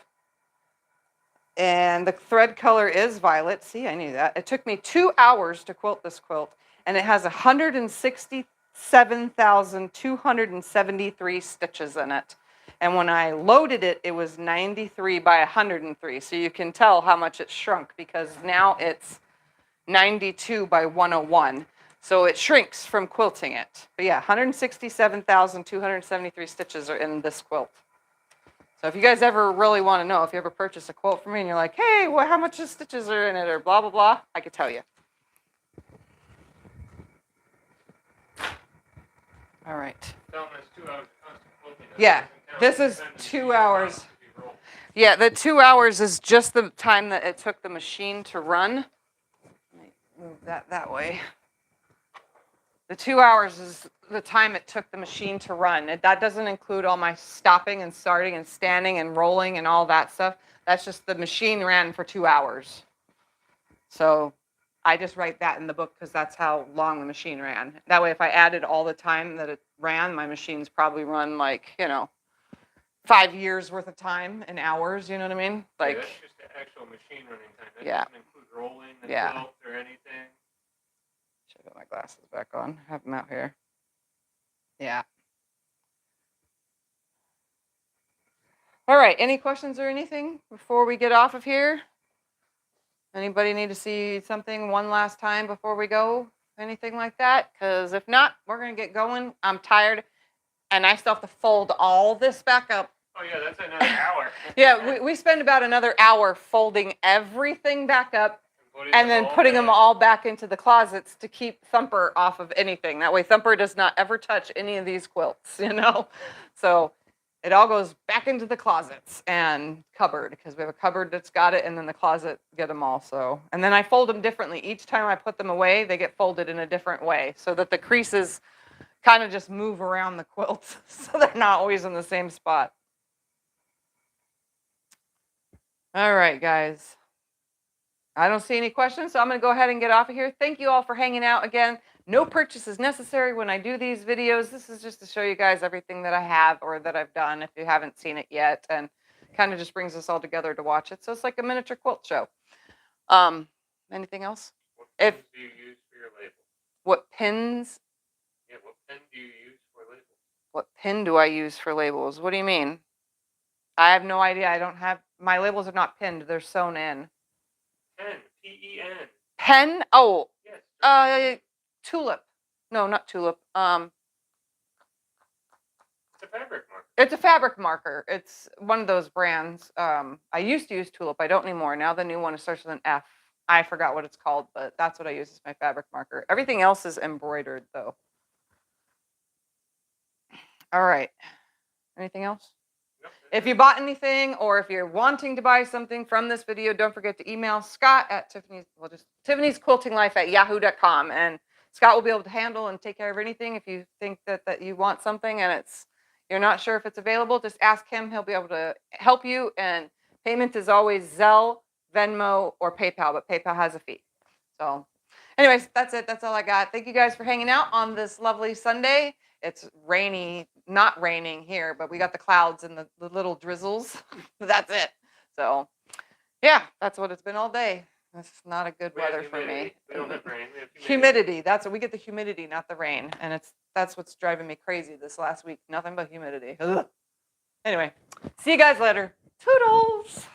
And the thread color is violet. See, I knew that. It took me 2 hours to quilt this quilt, and it has 167,273 stitches in it. And when I loaded it, it was 93 by 103. So you can tell how much it shrunk because now it's 92 by 101. So it shrinks from quilting it. But yeah, 167,273 stitches are in this quilt. So if you guys ever really want to know, if you ever purchase a quilt from me and you're like, hey, well, how much stitches are in it or blah, blah, blah, I could tell you. All right. Tell them it's 2 hours of constant quilting. Yeah, this is 2 hours. Yeah, the 2 hours is just the time that it took the machine to run. Let me move that way. The 2 hours is the time it took the machine to run. That doesn't include all my stopping and starting and standing and rolling and all that stuff. That's just the machine ran for 2 hours. So I just write that in the book because that's how long the machine ran. That way, if I added all the time that it ran, my machines probably run like, 5 years worth of time in hours. You know what I mean? Like, that's just the actual machine running time. That yeah. doesn't include rolling the Yeah. quilt or anything. Should I put my glasses back on? Have them out here. Yeah. All right. Any questions or anything before we get off of here? Anybody need to see something one last time before we go? Anything like that? Because if not, we're going to get going. I'm tired, and I still have to fold all this back up. Oh, yeah, that's another hour. Yeah, we spend about another hour folding everything back up and then putting them all back into the closets to keep Thumper off of anything. That way Thumper does not ever touch any of these quilts, So it all goes back into the closets and cupboard because we have a cupboard that's got it and then the closet get them all. So, and then I fold them differently. Each time I put them away, they get folded in a different way so that the creases kind of just move around the quilt so they're not always in the same spot. All right, guys. I don't see any questions, so I'm going to go ahead and get off of here. Thank you all for hanging out again. No purchase is necessary when I do these videos. This is just to show you guys everything that I have or that I've done if you haven't seen it yet, and kind of just brings us all together to watch it. So it's like a miniature quilt show. Anything else? What pins do you use for your label? What pins? Yeah, what pin do you use for labels? What pin do I use for labels? What do you mean? I have no idea. I don't have, my labels are not pinned. They're sewn in. Pen, P-E-N. Pen? Oh, Yes. tulip. No, not tulip. It's a fabric marker. It's a fabric marker. It's one of those brands. I used to use tulip. I don't anymore. Now the new one starts with an F. I forgot what it's called, but that's what I use as my fabric marker. Everything else is embroidered, though. All right. Anything else? If you bought anything or if you're wanting to buy something from this video, don't forget to email Scott at tiffanysquiltinglife@yahoo.com. And Scott will be able to handle and take care of anything. If you think that you want something and you're not sure if it's available, just ask him. He'll be able to help you. And payment is always Zelle, Venmo, or PayPal, but PayPal has a fee. So anyways, that's it. That's all I got. Thank you guys for hanging out on this lovely Sunday. It's rainy, not raining here, but we got the clouds and the little drizzles. That's it. So, yeah, that's what it's been all day. That's not a good weather for me. We don't have rain. We have humidity. That's what we get, the humidity, not the rain. And that's what's driving me crazy this last week. Nothing but humidity. Ugh. Anyway, see you guys later. Toodles.